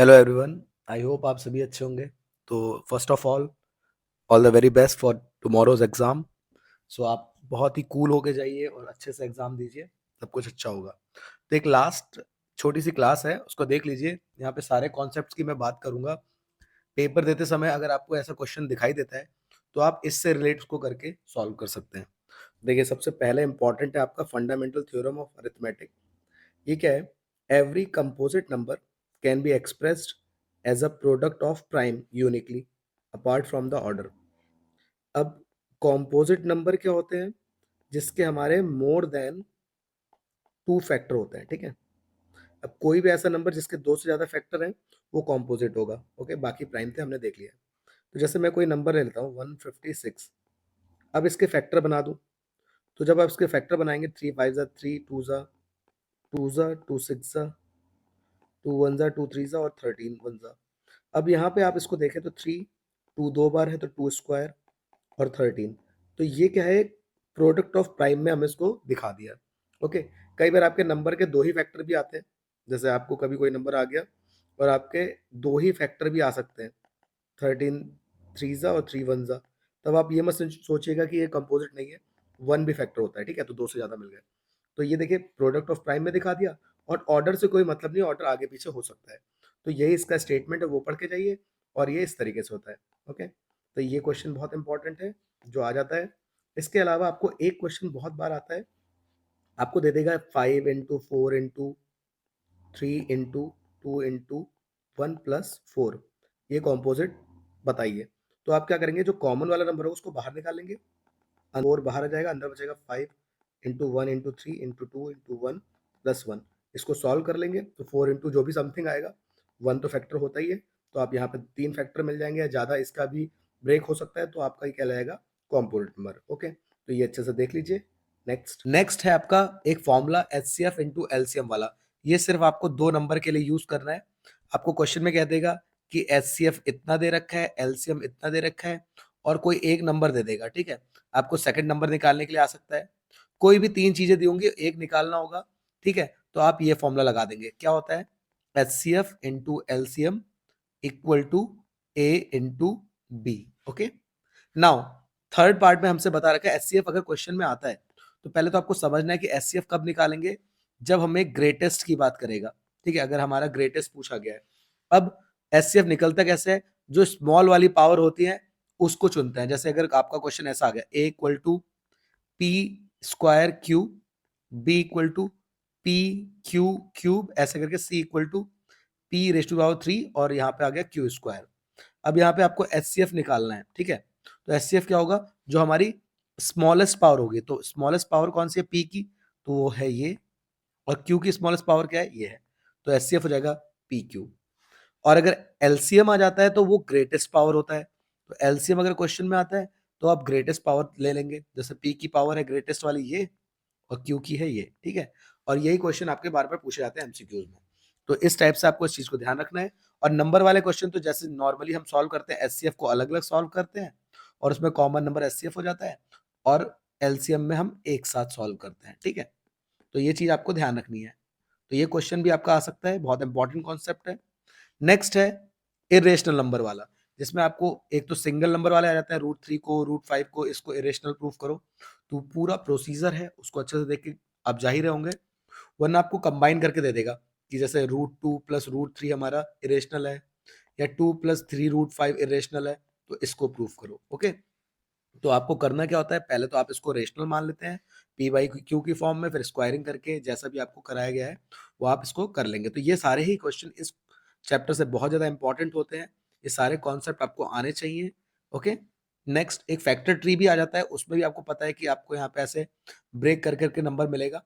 Hello everyone. I hope आप सभी अच्छे होंगे। तो first of all the very best for tomorrow's exam. सो आप बहुत ही कूल होके जाइए और अच्छे से एग्जाम दीजिए, सब कुछ अच्छा होगा। तो एक लास्ट छोटी सी क्लास है, उसको देख लीजिए। यहाँ पे सारे कॉन्सेप्ट्स की मैं बात करूंगा। पेपर देते समय अगर आपको ऐसा क्वेश्चन दिखाई देता है तो आप इससे रिलेट उसको करके सॉल्व कर सकते हैं। देखिए, सबसे पहले इंपॉर्टेंट है आपका फंडामेंटल थ्योरम ऑफ अरिथमेटिक। ये क्या है? Every composite number can be expressed as a product of prime uniquely apart from the order. अब कॉम्पोजिट नंबर क्या होते हैं? जिसके हमारे मोर देन टू फैक्टर होते हैं, ठीक है। अब कोई भी ऐसा नंबर जिसके दो से ज्यादा फैक्टर हैं वो कॉम्पोजिट होगा। ओके, बाकी प्राइम थे हमने देख लिया। तो जैसे मैं कोई नंबर ले लेता हूँ 156। अब इसके फैक्टर बना दूं, तो जब आप इसके फैक्टर बनाएंगे, 3 5 3, 2 टू 6, 2 1 2 3 और 13 1। अब यहाँ पे आप इसको देखें तो 3, 2 दो बार है तो 2 स्क्वायर और 13। तो ये क्या है? प्रोडक्ट ऑफ प्राइम में हमें इसको दिखा दिया। ओके। कई बार आपके नंबर के दो ही फैक्टर भी आते हैं। जैसे आपको कभी कोई नंबर आ गया और आपके दो ही फैक्टर भी आ सकते हैं, 13 3 और 3 1। तब आप ये मत सोचिएगा कि ये कंपोजिट नहीं है, वन भी फैक्टर होता है, ठीक है। तो दो से ज्यादा मिल गए। तो ये देखिए, प्रोडक्ट ऑफ प्राइम में दिखा दिया। और ऑर्डर से कोई मतलब नहीं, ऑर्डर आगे पीछे हो सकता है। तो यही इसका स्टेटमेंट है, वो पढ़ के जाइए। और ये इस तरीके से होता है। ओके। तो ये क्वेश्चन बहुत इंपॉर्टेंट है जो आ जाता है। इसके अलावा आपको एक क्वेश्चन बहुत बार आता है, आपको दे देगा 5 into 4 into 3 into 2 into 1 + 4, ये कॉम्पोजिट बताइए। तो आप क्या करेंगे, जो कॉमन वाला नंबर है उसको बाहर निकालेंगे, 4 बाहर आ जाएगा, अंदर बचेगा 5 into 1 into 3 into 2 into 1 + 1। इसको सॉल्व कर लेंगे तो 4 इंटू जो भी समथिंग आएगा, 1 तो फैक्टर होता ही है। तो आप यहाँ पे 3 फैक्टर मिल जाएंगे या ज़्यादा इसका भी ब्रेक हो सकता है, तो आपका ये कहलाएगा कॉम्पोनेंट नंबर। ओके, तो ये अच्छे से देख लीजिए। नेक्स्ट नेक्स्ट है आपका एक फॉर्मूला HCF इंटू एलसीएम वाला। ये सिर्फ आपको दो नंबर के लिए यूज करना है। आपको क्वेश्चन में कह देगा कि HCF इतना दे रखा है, एलसीएम इतना दे रखा है, और कोई एक नंबर दे देगा, ठीक है। आपको सेकंड नंबर निकालने के लिए आ सकता है। कोई भी तीन चीजें दी होंगी, एक निकालना होगा, ठीक है। तो आप ये फॉर्मूला लगा देंगे। क्या होता है? HCF into LCM equal to A into B. Okay. Now third part में हमसे बता रखा है HCF अगर क्वेश्चन में आता है तो पहले तो आपको समझना है कि HCF कब निकालेंगे, जब हमें ग्रेटेस्ट की बात करेगा, ठीक है। अगर हमारा ग्रेटेस्ट पूछा गया है। अब HCF निकलता कैसे है? जो स्मॉल वाली पावर होती है उसको चुनते हैं। जैसे अगर आपका क्वेश्चन ऐसा आ गया, A equal to p square cube, b equal to p q cube, ऐसे करके c equal to p raise to power 3, और यहाँ पे आ गया क्यू स्क्वायर। अब यहाँ पे आपको HCF निकालना है, ठीक है। तो HCF क्या होगा? जो हमारी स्मॉलेस्ट पावर होगी, तो स्मॉलेस्ट पावर कौन सी है? पी की, तो वो है ये। और क्यू की स्मॉलेस्ट पावर क्या है? ये है। तो HCF हो जाएगा पी क्यू। और अगर एलसीएम आ जाता है तो वो ग्रेटेस्ट पावर होता है। तो एलसीएम अगर क्वेश्चन में आता है तो आप ग्रेटेस्ट पावर ले लेंगे। जैसे पी की पावर है ग्रेटेस्ट वाली ये, और क्यू की है ये, ठीक है। और यही क्वेश्चन आपके बार बार पूछे जाते हैं एमसीक्यूज में। तो इस टाइप से आपको इस चीज को ध्यान रखना है। और नंबर वाले क्वेश्चन तो जैसे नॉर्मली हम सॉल्व करते हैं, एचसीएफ को अलग अलग सॉल्व करते हैं और उसमें कॉमन नंबर एचसीएफ हो जाता है, और एलसीएम में हम एक साथ सॉल्व करते हैं, ठीक है। तो ये चीज आपको ध्यान रखनी है। तो ये क्वेश्चन भी आपका आ सकता है, बहुत इंपॉर्टेंट कॉन्सेप्ट है। नेक्स्ट है इरेशनल नंबर वाला, जिसमें आपको एक तो सिंगल नंबर वाला आ जाता है, √3 को √5 को इसको इरेशनल प्रूफ करो। तो पूरा प्रोसीजर है, उसको अच्छे से देख के आप जा ही रहे होंगे। वरना आपको कंबाइन करके दे देगा कि जैसे √2 + √3 हमारा इरेशनल है, या 2 + 3 √5 इरेशनल है, तो इसको प्रूफ करो। ओके। तो आपको करना क्या होता है, पहले तो आप इसको रेशनल मान लेते हैं P/Q की फॉर्म में, फिर स्क्वायरिंग करके जैसा भी आपको कराया गया है वो आप इसको कर लेंगे। तो ये सारे ही क्वेश्चन इस चैप्टर से बहुत ज्यादा इंपॉर्टेंट होते हैं। ये सारे कॉन्सेप्ट आपको आने चाहिए। ओके। नेक्स्ट एक फैक्टर ट्री भी आ जाता है, उसमें भी आपको पता है कि आपको यहाँ पे ऐसे ब्रेक कर करके नंबर मिलेगा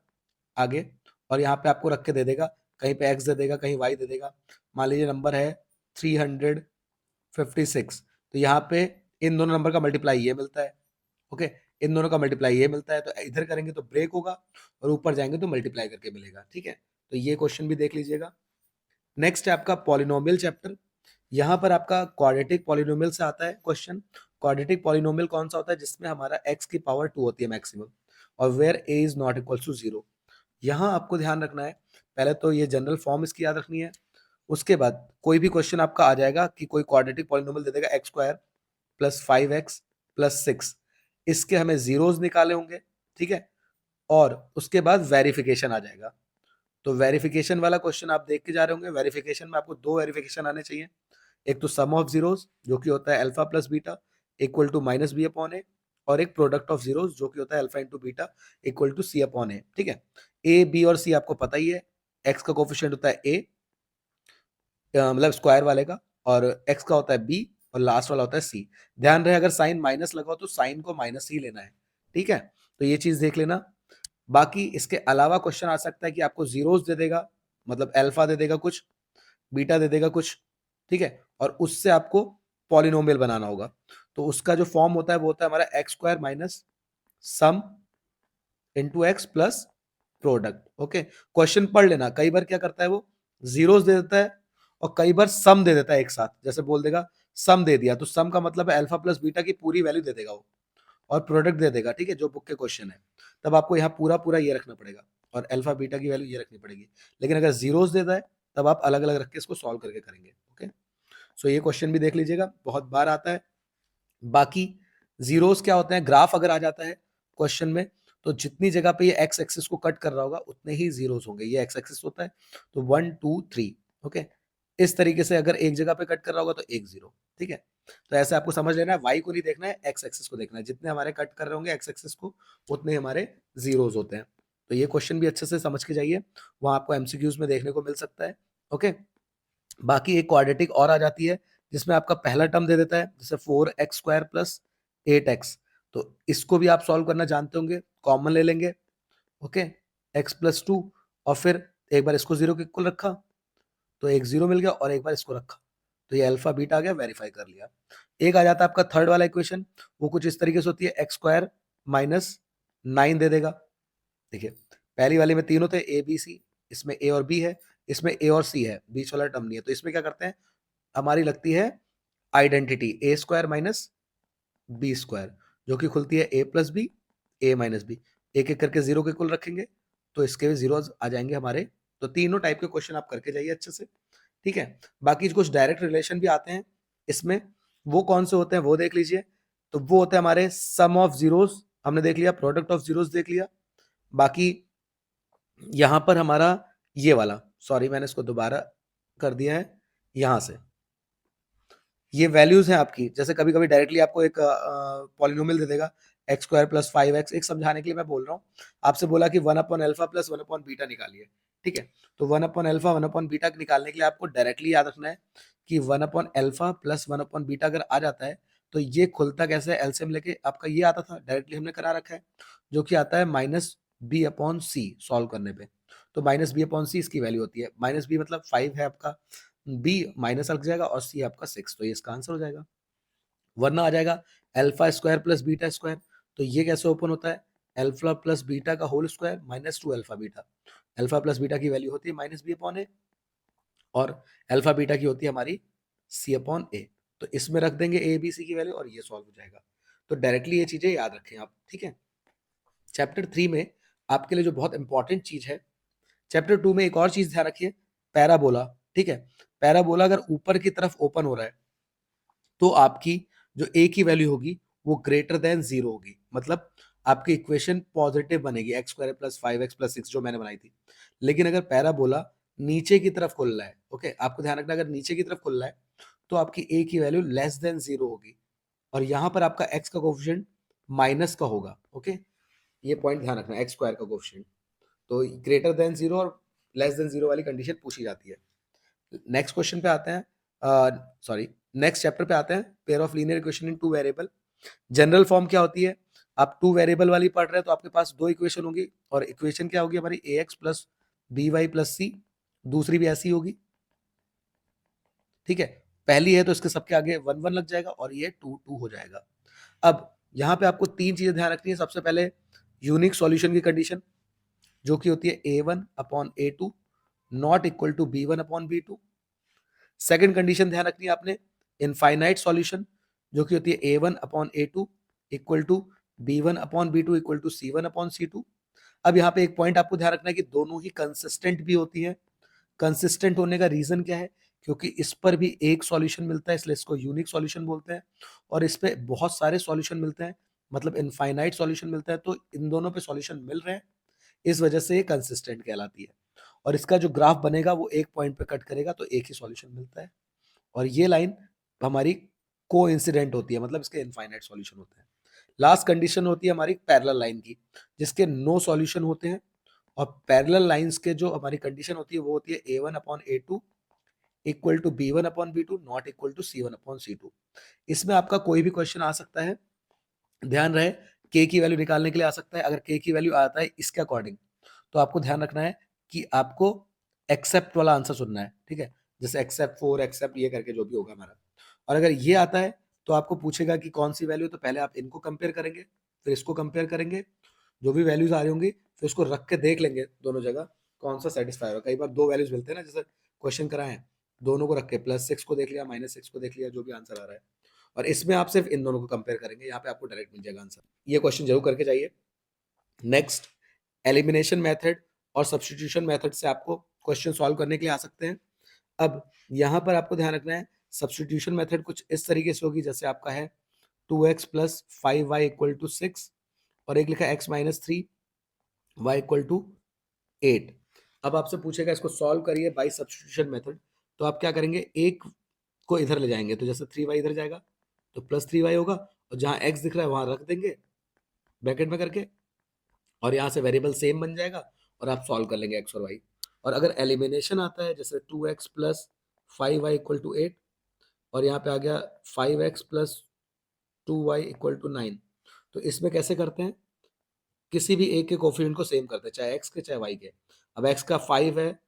आगे, और यहाँ पे आपको रख के दे देगा, कहीं पे x दे देगा, कहीं y दे देगा। मान लीजिए नंबर है 356, तो यहाँ पे इन दोनों नंबर का मल्टीप्लाई ये मिलता है। ओके। इन दोनों का मल्टीप्लाई ये मिलता है, तो इधर करेंगे तो ब्रेक होगा, और ऊपर जाएंगे तो मल्टीप्लाई करके मिलेगा, ठीक है। तो ये क्वेश्चन भी देख लीजिएगा। नेक्स्ट है आपका पॉलिनोमियल चैप्टर। यहाँ पर आपका क्वाड्रेटिक पॉलिनोमियल से आता है क्वेश्चन। क्वाड्रेटिक पॉलिनोमियल कौन सा होता है? जिसमें हमारा x की पावर 2 होती है मैक्सिमम, और where a is not equal to 0। यहाँ आपको ध्यान रखना है, पहले तो ये जनरल फॉर्म इसकी याद रखनी है, उसके बाद कोई भी क्वेश्चन आपका आ जाएगा कि कोई क्वाड्रेटिक पॉलिनोमियल दे देगा x square plus 5x plus 6, इसके हमें जीरोस निकाले होंगे, ठीक है, और उसके बाद वेरिफिकेशन आ जाएगा। तो वेरिफिकेशन वाला क्वेश्चन आप देख के जा रहे होंगे। वेरिफिकेशन में आपको दो वेरिफिकेशन आने चाहिए, एक तो सम ऑफ जीरोस जो कि होता है alpha plus beta equal to minus b upon a, और एक प्रोडक्ट ऑफ जीरोस जो कि होता है alpha into beta equal to c upon a, ठीक है। ए बी और सी आपको पता ही है, एक्स का कोफिशिएंट होता है ए, मतलब स्क्वायर वाले का, और एक्स का होता है बी, और लास्ट वाला होता है सी। ध्यान रहे अगर साइन माइनस लगाओ तो साइन को माइनस ही लेना है, ठीक है, तो ये चीज देख लेना। बाकी इसके अलावा क्वेश्चन आ सकता है कि आपको जीरोस दे देगा, मतलब अल्फा दे देगा कुछ, बीटा दे देगा कुछ, ठीक है, और उससे आपको पॉलिनोमियल बनाना होगा। तो उसका जो फॉर्म होता है वो होता है हमारा x square minus sum into x plus product. Okay, question पढ़ लेना, कई बार क्या करता है वो जीरोस दे देता है और कई बार सम दे देता है एक साथ, जैसे बोल देगा सम दे दिया तो सम का मतलब है अल्फा प्लस बीटा की पूरी वैल्यू दे देगा वो, और प्रोडक्ट दे देगा, ठीक है, जो बुक के क्वेश्चन है, तब आपको यहाँ पूरा पूरा ये रखना पड़ेगा और अल्फा बीटा की वैल्यू ये रखनी पड़ेगी। लेकिन अगर जीरोस देता है तब आप अलग अलग रख के इसको सॉल्व करके करेंगे। ओके, सो ये क्वेश्चन भी देख लीजिएगा, बहुत बार आता है। बाकी जीरोस क्या होते हैं, ग्राफ अगर आ जाता है क्वेश्चन में तो जितनी जगह पे ये एक्स एक्सिस को कट कर रहा होगा उतने ही जीरोस होंगे। ये एक्स एक्सिस होता है तो 1 2 3, ओके, इस तरीके से अगर एक जगह पे कट कर रहा होगा तो एक जीरो, ठीक है। तो ऐसे आपको समझ लेना है, वाई को नहीं देखना है, एक्स एक्सिस को देखना है, जितने हमारे कट कर रहे होंगे एक्स एक्सिस को उतने हमारे जीरोस होते हैं। तो ये क्वेश्चन भी अच्छे से समझ के जाइए, वहां आपको एमसीक्यूज में देखने को मिल सकता है। ओके, बाकी एक क्वाड्रेटिक और आ जाती है जिसमें आपका पहला टर्म दे देता है, जैसे 4x स्क्वायर प्लस 8x, तो इसको भी आप सॉल्व करना जानते होंगे, कॉमन ले लेंगे। ओके, x प्लस 2, और फिर एक बार इसको जीरो के इक्वल रखा तो एक जीरो मिल गया, और एक बार इसको रखा तो ये अल्फा बीटा आ गया, वेरीफाई कर लिया। एक आ जाता है आपका थर्ड वाला इक्वेशन, वो कुछ इस तरीके से होती है, एक्स स्क्वायर माइनस 9 दे देगा। देखिए पहली वाली में तीन होते हैं ए बी सी, इसमें ए और बी है, इसमें ए और सी है, बीच वाला टर्म नहीं है, तो इसमें क्या करते हैं, हमारी लगती है आइडेंटिटी ए स्क्वायर माइनस बी स्क्वायर, जो कि खुलती है ए प्लस बी ए माइनस बी, एक एक करके जीरो के कुल रखेंगे तो इसके भी जीरो आ जाएंगे हमारे। तो तीनों टाइप के क्वेश्चन आप करके जाइए अच्छे से, ठीक है। बाकी कुछ डायरेक्ट रिलेशन भी आते हैं इसमें, वो कौन से होते हैं वो देख लीजिए। तो वो होते हैं हमारे सम ऑफ जीरोस हमने देख लिया, प्रोडक्ट ऑफ जीरोस देख लिया। बाकी यहां पर हमारा ये वाला, सॉरी मैंने इसको दोबारा कर दिया है, यहां से ये वैल्यूज हैं आपकी, जैसे कभी कभी डायरेक्टली आपको एक पॉलिनोमियल दे देगा एक्स स्क्वायर प्लस 5x, एक समझाने के लिए मैं बोल रहा हूँ, आपसे बोला कि 1 upon alpha plus 1 upon beta निकालिए, ठीक है, तो 1 अपॉन अल्फा 1 अपॉन बीटा निकालने के लिए आपको डायरेक्टली याद रखना है कि 1 upon alpha plus 1 upon beta अगर आ जाता है तो ये खुलता कैसे है, एलसीएम लेके आपका ये आता था, डायरेक्टली हमने करा रखा है, जो कि आता है माइनस बी अपॉन सी सॉल्व करने पे। तो माइनस बी अपॉन सी इसकी वैल्यू होती है, माइनस बी मतलब 5 है आपका, बी माइनस लग जाएगा और सी आपका 6, तो ये इसका आंसर हो जाएगा। वरना आ जाएगा alpha square plus beta square, तो ये कैसे ओपन होता है, अल्फा प्लस बीटा का whole square minus 2 alpha beta, alpha plus beta की वैल्यू होती है माइनस बी अपॉन ए, और अल्फा बीटा की होती है हमारी सी अपॉन ए, तो इसमें रख देंगे ए बी सी की वैल्यू और ये सॉल्व हो जाएगा। तो डायरेक्टली ये चीजें याद रखें आप, ठीक है। चैप्टर 3 में आपके लिए जो बहुत इंपॉर्टेंट चीज है, चैप्टर 2 में एक और चीज ध्यान रखिए, पैराबोला, ठीक है। पैराबोला अगर ऊपर की तरफ ओपन हो रहा है तो आपकी जो ए की वैल्यू होगी वो ग्रेटर देन जीरो होगी, मतलब आपकी इक्वेशन पॉजिटिव बनेगी, x square plus 5x plus 6 जो मैंने बनाई थी। लेकिन अगर पैराबोला नीचे की तरफ खुल रहा है, ओके, आपको ध्यान रखना अगर नीचे की तरफ खुल रहा है तो आपकी ए की वैल्यू लेस देन जीरो होगी, और यहां पर आपका एक्स का कोफिशिएंट माइनस का होगा। ओके, ये पॉइंट ध्यान रखना, एक्स स्क्वायर का कोफिशिएंट, तो ग्रेटर देन जीरो और लेस देन जीरो वाली कंडीशन पूछी जाती है। नेक्स्ट क्वेश्चन पे आते हैं, सॉरी नेक्स्ट चैप्टर पे आते हैं, pair of linear equation in two variable. General form क्या होती है, आप टू वेरिएबल वाली पढ़ रहे हैं तो आपके पास दो इक्वेशन होगी, और इक्वेशन क्या होगी हमारी a x plus b y plus c, दूसरी भी ऐसी होगी, ठीक है। पहली है तो इसके सबके आगे 1 1 लग जाएगा और ये 2 2 हो जाएगा। अब यहाँ पे आपको तीन चीजें ध्यान रखनी है, सबसे पहले यूनिक सॉल्यूशन की कंडीशन जो कि होती है a1 upon a2 not equal to b1 upon b2। Second condition ध्यान रखनी है आपने, इनफाइनाइट सॉल्यूशन जो कि होती है a1 upon a2 equal to b1 upon b2 equal to c1 upon c2। अब यहाँ पे एक पॉइंट आपको ध्यान रखना है कि दोनों ही कंसिस्टेंट भी होती है, कंसिस्टेंट होने का रीजन क्या है? क्योंकि इस पर भी एक सॉल्यूशन मिलता है, इसलिए इसको यूनिक सॉल्यूशन बोलते हैं, और इस पे बहुत सारे सॉल्यूशन मिलते हैं, मतलब इनफाइनाइट सॉल्यूशन मिलता है, तो इन दोनों पे सॉल्यूशन मिल रहे हैं, इस वजह से ये कंसिस्टेंट कहलाती है। और इसका जो ग्राफ बनेगा वो एक पॉइंट पे कट करेगा तो एक ही सॉल्यूशन मिलता है, और ये लाइन हमारी कोइंसिडेंट होती है, मतलब इसके इनफाइनाइट सॉल्यूशन होते हैं। लास्ट कंडीशन होती है हमारी पैरेलल लाइन की, जिसके नो सॉल्यूशन होते हैं, और पैरेलल लाइंस के जो हमारी कंडीशन होती है वो होती है a1/a2 equal to b1/b2 not equal to c1/c2। इसमें आपका कोई भी क्वेश्चन आ सकता है, ध्यान रहे k की वैल्यू निकालने के लिए आ सकता है। अगर k की वैल्यू आता है इसके अकॉर्डिंग, तो आपको ध्यान रखना है कि आपको एक्सेप्ट वाला आंसर सुनना है, ठीक है, जैसे एक्सेप्ट 4 एक्सेप्ट ये करके जो भी होगा हमारा। और अगर ये आता है तो आपको पूछेगा कि कौन सी वैल्यू, तो पहले आप इनको कंपेयर करेंगे, फिर इसको कंपेयर करेंगे, जो भी वैल्यूज आ रही होंगी फिर उसको रख के देख लेंगे दोनों जगह कौन सा सेटिस्फाई होगा। कई बार दो वैल्यूज मिलते हैं ना, जैसे क्वेश्चन कराए दोनों को रख के +6 को देख लिया, -6 को देख लिया, जो भी आंसर आ रहा है, और इसमें आप सिर्फ इन दोनों को कंपेयर करेंगे, यहाँ पे आपको डायरेक्ट मिल जाएगा आंसर। ये क्वेश्चन जरूर करके जाइए। नेक्स्ट, एलिमिनेशन मेथड और सब्स्टिट्यूशन मेथड से आपको क्वेश्चन सॉल्व करने के लिए आ सकते हैं। अब यहाँ पर आपको ध्यान रखना है, सब्स्टिट्यूशन मेथड कुछ इस तरीके से होगी, जैसे आपका है 2x + 5y = 6, और एक लिखा x - 3 y = 8। अब आपसे पूछेगा इसको सॉल्व करिए बाय सब्स्टिट्यूशन मेथड, तो आप क्या करेंगे, एक को इधर ले जाएंगे, तो जैसे 3y इधर जाएगा तो +3y होगा, और जहां x दिख रहा है वहां रख देंगे ब्रैकेट में करके, और यहाँ से वेरिएबल सेम बन जाएगा, और आप सॉल्व कर लेंगे x और y। और अगर एलिमिनेशन आता है, जैसे 2x + 5y = 8, और यहाँ पे आ गया 5x + 2y = 9, तो इसमें कैसे करते हैं, किसी भी एक के कोफिशिएंट को सेम करते हैं, चाहे x के चाहे y के। अब x का 5 है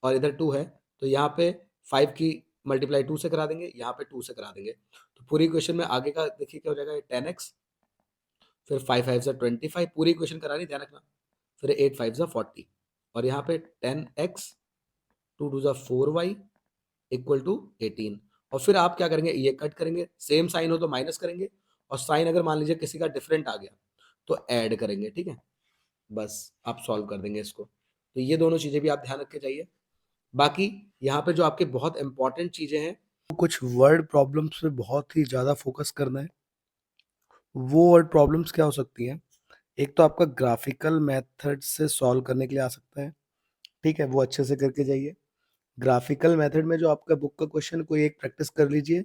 और इधर 2 है, तो यहाँ पे 5 की मल्टीप्लाई 2 से करा देंगे, यहाँ पे 2 से करा देंगे, तो पूरी इक्वेशन में आगे का देखिए क्या हो जाएगा, 10x, फिर 5 5 जा 25, पूरी इक्वेशन करानी, ध्यान रखना, फिर 8 5 जा 40, और यहाँ पे 10x 2 2 जा 4y = 18, और फिर आप क्या करेंगे, ये कट करेंगे, सेम साइन हो तो माइनस करेंगे, और साइन अगर मान लीजिए किसी का डिफरेंट आ गया तो ऐड करेंगे, ठीक है, बस आप सॉल्व कर देंगे इसको। तो ये दोनों चीजें भी आप ध्यान रख के जाइए। बाकी यहाँ पे जो आपके बहुत इंपॉर्टेंट चीजें हैं, कुछ वर्ड प्रॉब्लम्स पे बहुत ही ज्यादा फोकस करना है। वो वर्ड प्रॉब्लम्स क्या हो सकती हैं, एक तो आपका ग्राफिकल मेथड से सॉल्व करने के लिए आ सकता है, ठीक है, वो अच्छे से करके जाइए। ग्राफिकल मेथड में जो आपका बुक का क्वेश्चन, कोई एक प्रैक्टिस कर लीजिए,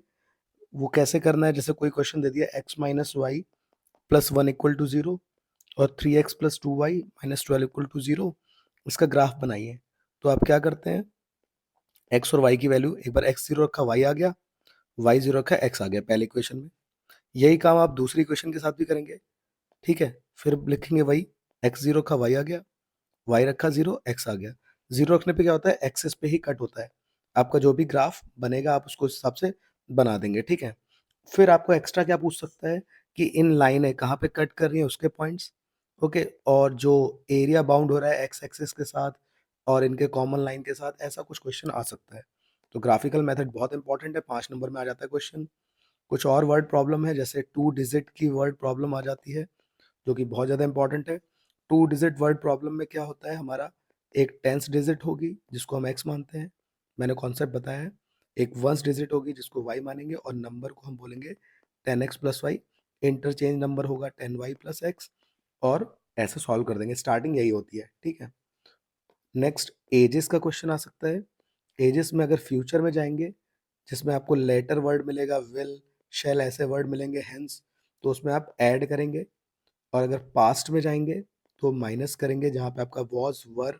वो कैसे करना है, जैसे कोई क्वेश्चन दे दिया x - y + 1 = 0 और 3x + 2y - 12 = 0, इसका ग्राफ बनाइए। तो आप क्या करते हैं, x और y की वैल्यू, एक बार x 0 रखा y आ गया, y 0 रखा x आ गया पहले इक्वेशन में। यही काम आप दूसरी इक्वेशन के साथ भी करेंगे, ठीक है, फिर लिखेंगे वही, x 0 रखा y आ गया, y रखा 0 x आ गया। 0 रखने पे क्या होता है, एक्सिस पे ही कट होता है, आपका जो भी ग्राफ बनेगा आप उसको उस हिसाब से बना देंगे, ठीक है। फिर आपको एक्स्ट्रा क्या पूछ सकता है कि इन लाइनें कहाँ पे कट कर रही है, उसके पॉइंट्स, ओके, और जो एरिया बाउंड हो रहा है एक्स एक्सिस के साथ और इनके कॉमन लाइन के साथ, ऐसा कुछ क्वेश्चन आ सकता है। तो ग्राफिकल मेथड बहुत इंपॉर्टेंट है, 5 नंबर में आ जाता है क्वेश्चन। कुछ और वर्ड प्रॉब्लम है, जैसे 2 डिजिट की वर्ड प्रॉब्लम आ जाती है, जो कि बहुत ज़्यादा इंपॉर्टेंट है। 2 डिजिट वर्ड प्रॉब्लम में क्या होता है, हमारा एक टेंस डिजिट होगी जिसको हम एक्स मानते हैं, मैंने कॉन्सेप्ट बताया है, एक वंस डिजिट होगी जिसको वाई मानेंगे, और नंबर को हम बोलेंगे 10x + y, इंटरचेंज नंबर होगा 10y + x, और ऐसे सॉल्व कर देंगे, स्टार्टिंग यही होती है, ठीक है। नेक्स्ट, एजेस का क्वेश्चन आ सकता है। एजेस में अगर फ्यूचर में जाएंगे, जिसमें आपको लेटर वर्ड मिलेगा, विल, शैल, ऐसे वर्ड मिलेंगे, हेंस, तो उसमें आप ऐड करेंगे, और अगर पास्ट में जाएंगे तो माइनस करेंगे, जहाँ पे आपका वॉज, वर,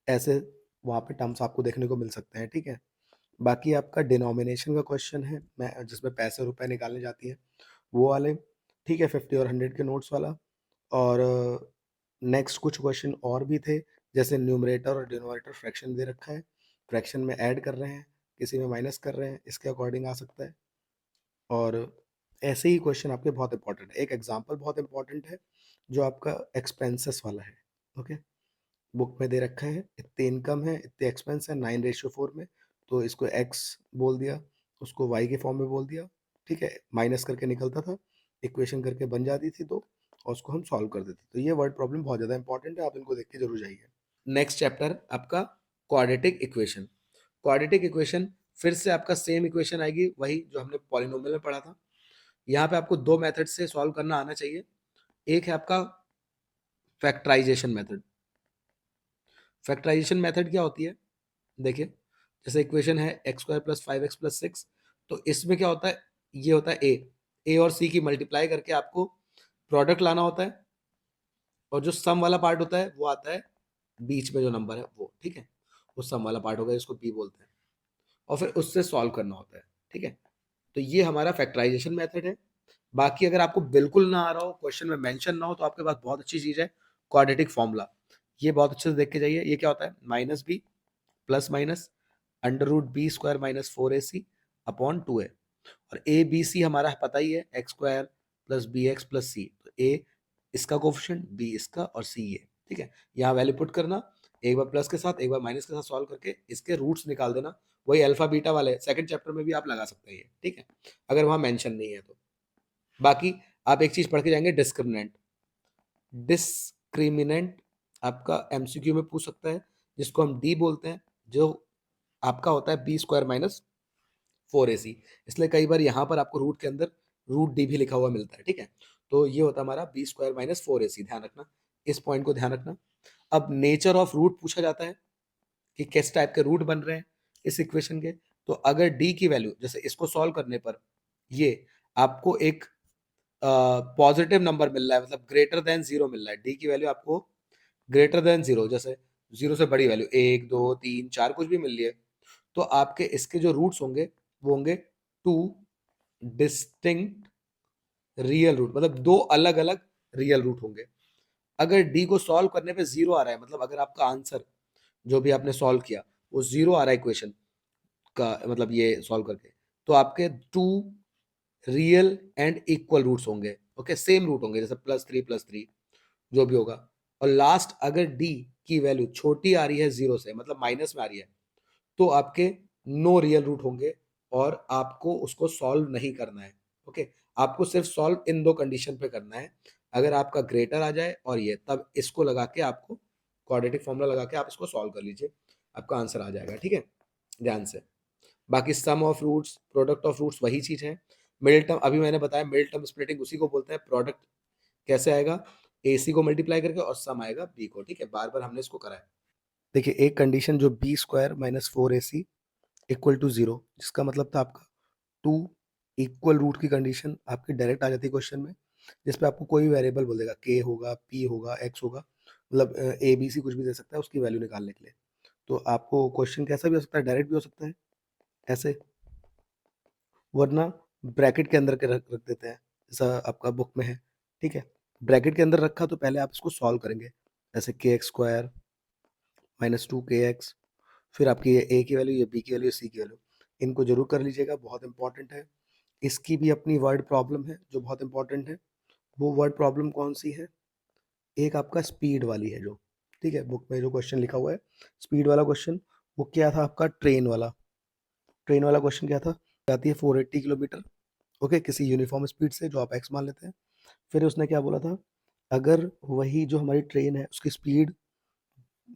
ऐसे वहाँ पे टर्म्स आपको देखने को मिल सकते हैं, ठीक है। बाकी आपका डिनोमिनेशन का क्वेश्चन है, मैं जिसमें पैसे रुपए निकालने जाती है, वो वाले, ठीक है, 50 और 100 के नोट्स वाला। और नेक्स्ट कुछ क्वेश्चन और भी थे, जैसे न्यूमरेटर और डिनोमिनेटर फ्रैक्शन दे रखा है, फ्रैक्शन में ऐड कर रहे हैं, किसी में माइनस कर रहे हैं, इसके अकॉर्डिंग आ सकता है। और ऐसे ही क्वेश्चन आपके बहुत इंपॉर्टेंट है। एक एग्जांपल बहुत इंपॉर्टेंट है जो आपका एक्सपेंसेस वाला है, ओके, बुक में दे रखा है, इतने इनकम है, इतने एक्सपेंस है, 9:4 में, तो इसको एक्स बोल दिया, उसको वाई के फॉर्म में बोल दिया, ठीक है, माइनस करके निकलता था, इक्वेशन करके बन जाती थी दो, और उसको हम सॉल्व कर देते। तो ये वर्ड प्रॉब्लम बहुत ज़्यादा इंपॉर्टेंट है, आप इनको देख के जरूर जाइए। नेक्स्ट चैप्टर आपका क्वाड्रेटिक इक्वेशन। क्वाड्रेटिक इक्वेशन फिर से आपका सेम इक्वेशन आएगी, वही जो हमने पॉलिनोमियल में पढ़ा था। यहाँ पे आपको दो मेथड से सॉल्व करना आना चाहिए। एक है आपका फैक्टराइजेशन मेथड। फैक्टराइजेशन मेथड क्या होती है, देखिए जैसे इक्वेशन है x square plus 5x plus 6, तो इसमें क्या होता है, ये होता है ए और सी की मल्टीप्लाई करके आपको प्रोडक्ट लाना होता है, और जो सम वाला पार्ट होता है वो आता है बीच में जो नंबर है वो, ठीक है, वो सम वाला पार्ट होगा, इसको बी बोलते हैं, और फिर उससे सॉल्व करना होता है, ठीक है। तो ये हमारा फैक्टराइजेशन मेथड है। बाकी अगर आपको बिल्कुल ना आ रहा हो, क्वेश्चन में मेंशन ना हो, तो आपके पास बहुत अच्छी चीज है क्वाड्रेटिक फॉर्मूला। ये बहुत अच्छे से देख के जाइए, ये क्या होता है, minus b plus minus under root b square minus 4ac upon 2a। और ए बी सी हमारा पता ही है, x square plus b x plus c, तो ए इसका कोफिशिएंट, बी इसका और सी ये, ठीक है। यहाँ वैल्यू पुट करना, एक बार प्लस के साथ एक बार माइनस के साथ सॉल्व करके इसके रूट्स निकाल देना। वही अल्फा बीटा वाले सेकंड चैप्टर में भी आप लगा सकते हैं ये, ठीक है, अगर वहां मेंशन नहीं है तो। बाकी आप एक चीज पढ़ के जाएंगे, डिस्क्रिमिनेंट। डिस्क्रिमिनेंट आपका एमसीक्यू में पूछ सकता है, जिसको हम डी बोलते हैं, जो आपका होता है बी स्क्वायर माइनस 4ac। इसलिए कई बार यहाँ पर आपको रूट के अंदर रूट डी भी लिखा हुआ मिलता है, ठीक है। तो ये होता है हमारा बी स्क्वायर माइनस 4ac, ध्यान रखना, इस पॉइंट को ध्यान रखना। अब नेचर ऑफ रूट पूछा जाता है कि किस टाइप के रूट बन रहे हैं इस इक्वेशन के। तो अगर डी की वैल्यू, जैसे इसको सॉल्व करने पर ये आपको एक पॉजिटिव नंबर मिल रहा है, मतलब ग्रेटर देन जीरो मिल रहा है, डी की वैल्यू आपको ग्रेटर देन जीरो, जैसे जीरो से बड़ी वैल्यू 1 2 3 4 कुछ भी मिल रही है, तो आपके इसके जो रूट्स होंगे वो होंगे टू डिस्टिंक्ट रियल रूट, मतलब दो अलग अलग रियल रूट होंगे। अगर डी को सॉल्व करने पे जीरो आ रहा है, मतलब अगर आपका आंसर जो भी आपने सॉल्व किया वो जीरो आ रहा है इक्वेशन का, मतलब ये सॉल्व करके, तो आपके two real and equal roots होंगे, ओके, सेम रूट होंगे, जैसे +3 + 3 जो भी होगा। और लास्ट अगर डी की वैल्यू छोटी आ रही है जीरो से, मतलब माइनस में आ रही है, तो आपके नो रियल रूट होंगे और आपको उसको सॉल्व नहीं करना है, ओके। आपको सिर्फ सॉल्व इन दो कंडीशन पे करना है, अगर आपका ग्रेटर आ जाए और ये, तब इसको लगा के आपको क्वाड्रेटिक फॉर्मूला लगा के आप इसको सॉल्व कर लीजिए, आपका आंसर आ जाएगा, ठीक है, ध्यान से। बाकी sum of roots, product of roots वही चीज है। मिडिल टर्म अभी मैंने बताया, मिडिल टर्म स्प्लिटिंग उसी को बोलते हैं। प्रोडक्ट कैसे आएगा, ए सी को मल्टीप्लाई करके, और सम आएगा बी को, ठीक है, बार बार हमने इसको करा है। देखिए एक कंडीशन जो B square minus 4ac equal to zero, जिसका मतलब था आपका टू इक्वल रूट की कंडीशन आपकी डायरेक्ट आ जाती है क्वेश्चन में, जिसपे आपको कोई वेरिएबल बोल देगा, के होगा, पी होगा, एक्स होगा, मतलब ए बी सी कुछ भी दे सकता है उसकी वैल्यू निकालने के लिए। तो आपको क्वेश्चन कैसा भी हो सकता है, डायरेक्ट भी हो सकता है ऐसे, वरना ब्रैकेट के अंदर के रख देते हैं, जैसा आपका बुक में है, ठीक है। ब्रैकेट के अंदर रखा तो पहले आप इसको सॉल्व करेंगे, जैसे के एक्स स्क्वायर माइनस 2 kx, फिर आपकी ये ए की वैल्यू, ये बी की वैल्यू, सी की वैल्यू, इनको जरूर कर लीजिएगा, बहुत इंपॉर्टेंट है। इसकी भी अपनी वर्ड प्रॉब्लम है जो बहुत इंपॉर्टेंट है। वो वर्ड प्रॉब्लम कौन सी है, एक आपका स्पीड वाली है जो, ठीक है, बुक में जो क्वेश्चन लिखा हुआ है स्पीड वाला क्वेश्चन, वो क्या था आपका, ट्रेन वाला। ट्रेन वाला क्वेश्चन क्या था, जाती है 480 किलोमीटर, ओके, किसी यूनिफॉर्म स्पीड से जो आप एक्स मान लेते हैं। फिर उसने क्या बोला था, अगर वही जो हमारी ट्रेन है उसकी स्पीड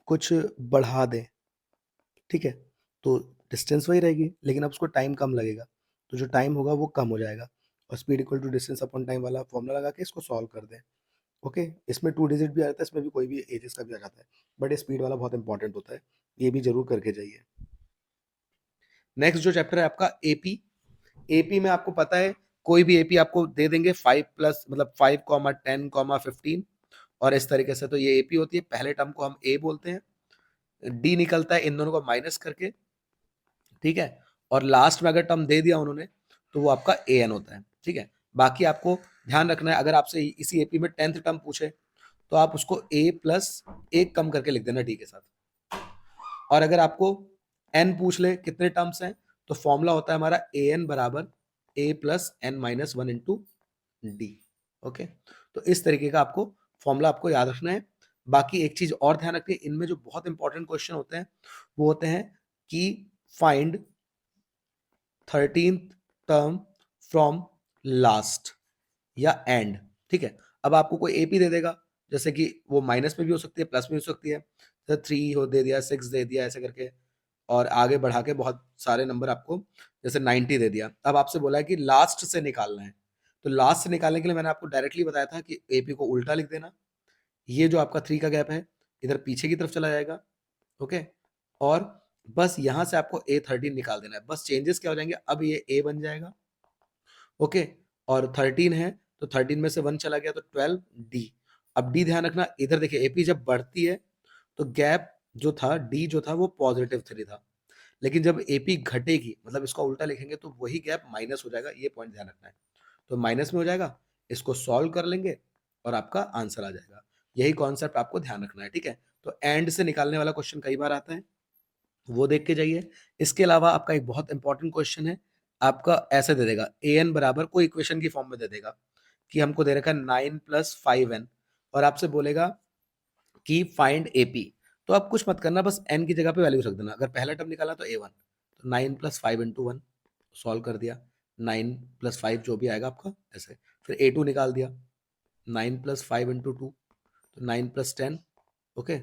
कुछ बढ़ा दें, ठीक है, तो डिस्टेंस वही रहेगी, लेकिन अब उसको टाइम कम लगेगा, तो जो टाइम होगा वो कम हो जाएगा। और speed equal to distance upon time वाला फॉर्मूला लगा के इसको सॉल्व कर दें, ओके। इसमें 2 डिजिट भी आ जाता है, इसमें भी कोई भी एजेस का भी आ जाता है, बट ये स्पीड वाला बहुत इंपॉर्टेंट होता है, ये भी जरूर करके जाइए। नेक्स्ट जो चैप्टर है आपका एपी। एपी में आपको पता है कोई भी एपी आपको दे देंगे 5 प्लस, मतलब 5, 10, 15 और इस तरीके से, तो ये एपी होती है। पहले टर्म को हम ए बोलते हैं, डी निकलता है इन दोनों को माइनस करके, ठीक है, और लास्ट में अगर टर्म दे दिया उन्होंने तो वो आपका ए एन होता है, ठीक है। बाकी आपको ध्यान रखना है, अगर आपसे इसी एपी में 10th टर्म पूछे तो आप उसको ए प्लस एक कम करके लिख देना डी के साथ। और अगर आपको एन पूछ ले कितने टर्म्स हैं, तो फॉर्मूला होता है हमारा ए एन बराबर a plus n minus one into d, okay. तो इस तरीके का आपको फॉर्मूला आपको याद रखना है। बाकी एक चीज और ध्यान रखिए, इनमें जो बहुत इंपॉर्टेंट क्वेश्चन होते हैं वो होते हैं कि find 13th term from last या एंड, ठीक है। अब आपको कोई एपी दे देगा, जैसे कि वो माइनस में भी हो सकती है, प्लस में भी हो सकती है, तो 3 हो दे दिया, 6 दे दिया, ऐसे करके और आगे बढ़ा के बहुत सारे नंबर आपको जैसे 90 दे दिया। अब आपसे बोला है कि लास्ट से निकालना है, तो लास्ट से निकालने के लिए मैंने आपको डायरेक्टली बताया था कि एपी को उल्टा लिख देना। ये जो आपका 3 का गैप है इधर पीछे की तरफ चला जाएगा, ओके। और बस यहाँ से आपको A13 निकाल देना है। बस चेंजेस क्या हो जाएंगे, अब ये A बन जाएगा, ओके। और 13 है तो 13 में से 1 चला गया तो 12 डी। अब डी ध्यान रखना, इधर देखिए एपी जब बढ़ती है तो गैप जो था डी जो था वो +3 था, लेकिन जब एपी घटेगी मतलब इसका उल्टा लिखेंगे तो वही गैप माइनस हो जाएगा, ये पॉइंट ध्यान रखना है। तो माइनस में हो जाएगा, इसको सॉल्व कर लेंगे और आपका आंसर आ जाएगा। यही कॉन्सेप्ट आपको ध्यान रखना है, ठीक है। तो एंड से निकालने वाला क्वेश्चन कई बार आता है, वो देख के जाइए। इसके अलावा आपका एक बहुत इंपॉर्टेंट क्वेश्चन है, आपका ऐसे दे देगा ए एन बराबर कोई इक्वेशन की फॉर्म में दे देगा कि हमको दे रखा है 9 + 5n और आपसे बोलेगा कि फाइंड एपी। तो आप कुछ मत करना, बस n की जगह पे वैल्यू रख देना। अगर पहला टर्म निकाला तो a1, तो 9 + 5 × 1 सॉल्व कर दिया, 9 + 5 जो भी आएगा आपका ऐसे। फिर a2 निकाल दिया, 9 + 5 × 2 तो 9 + 10, ओके।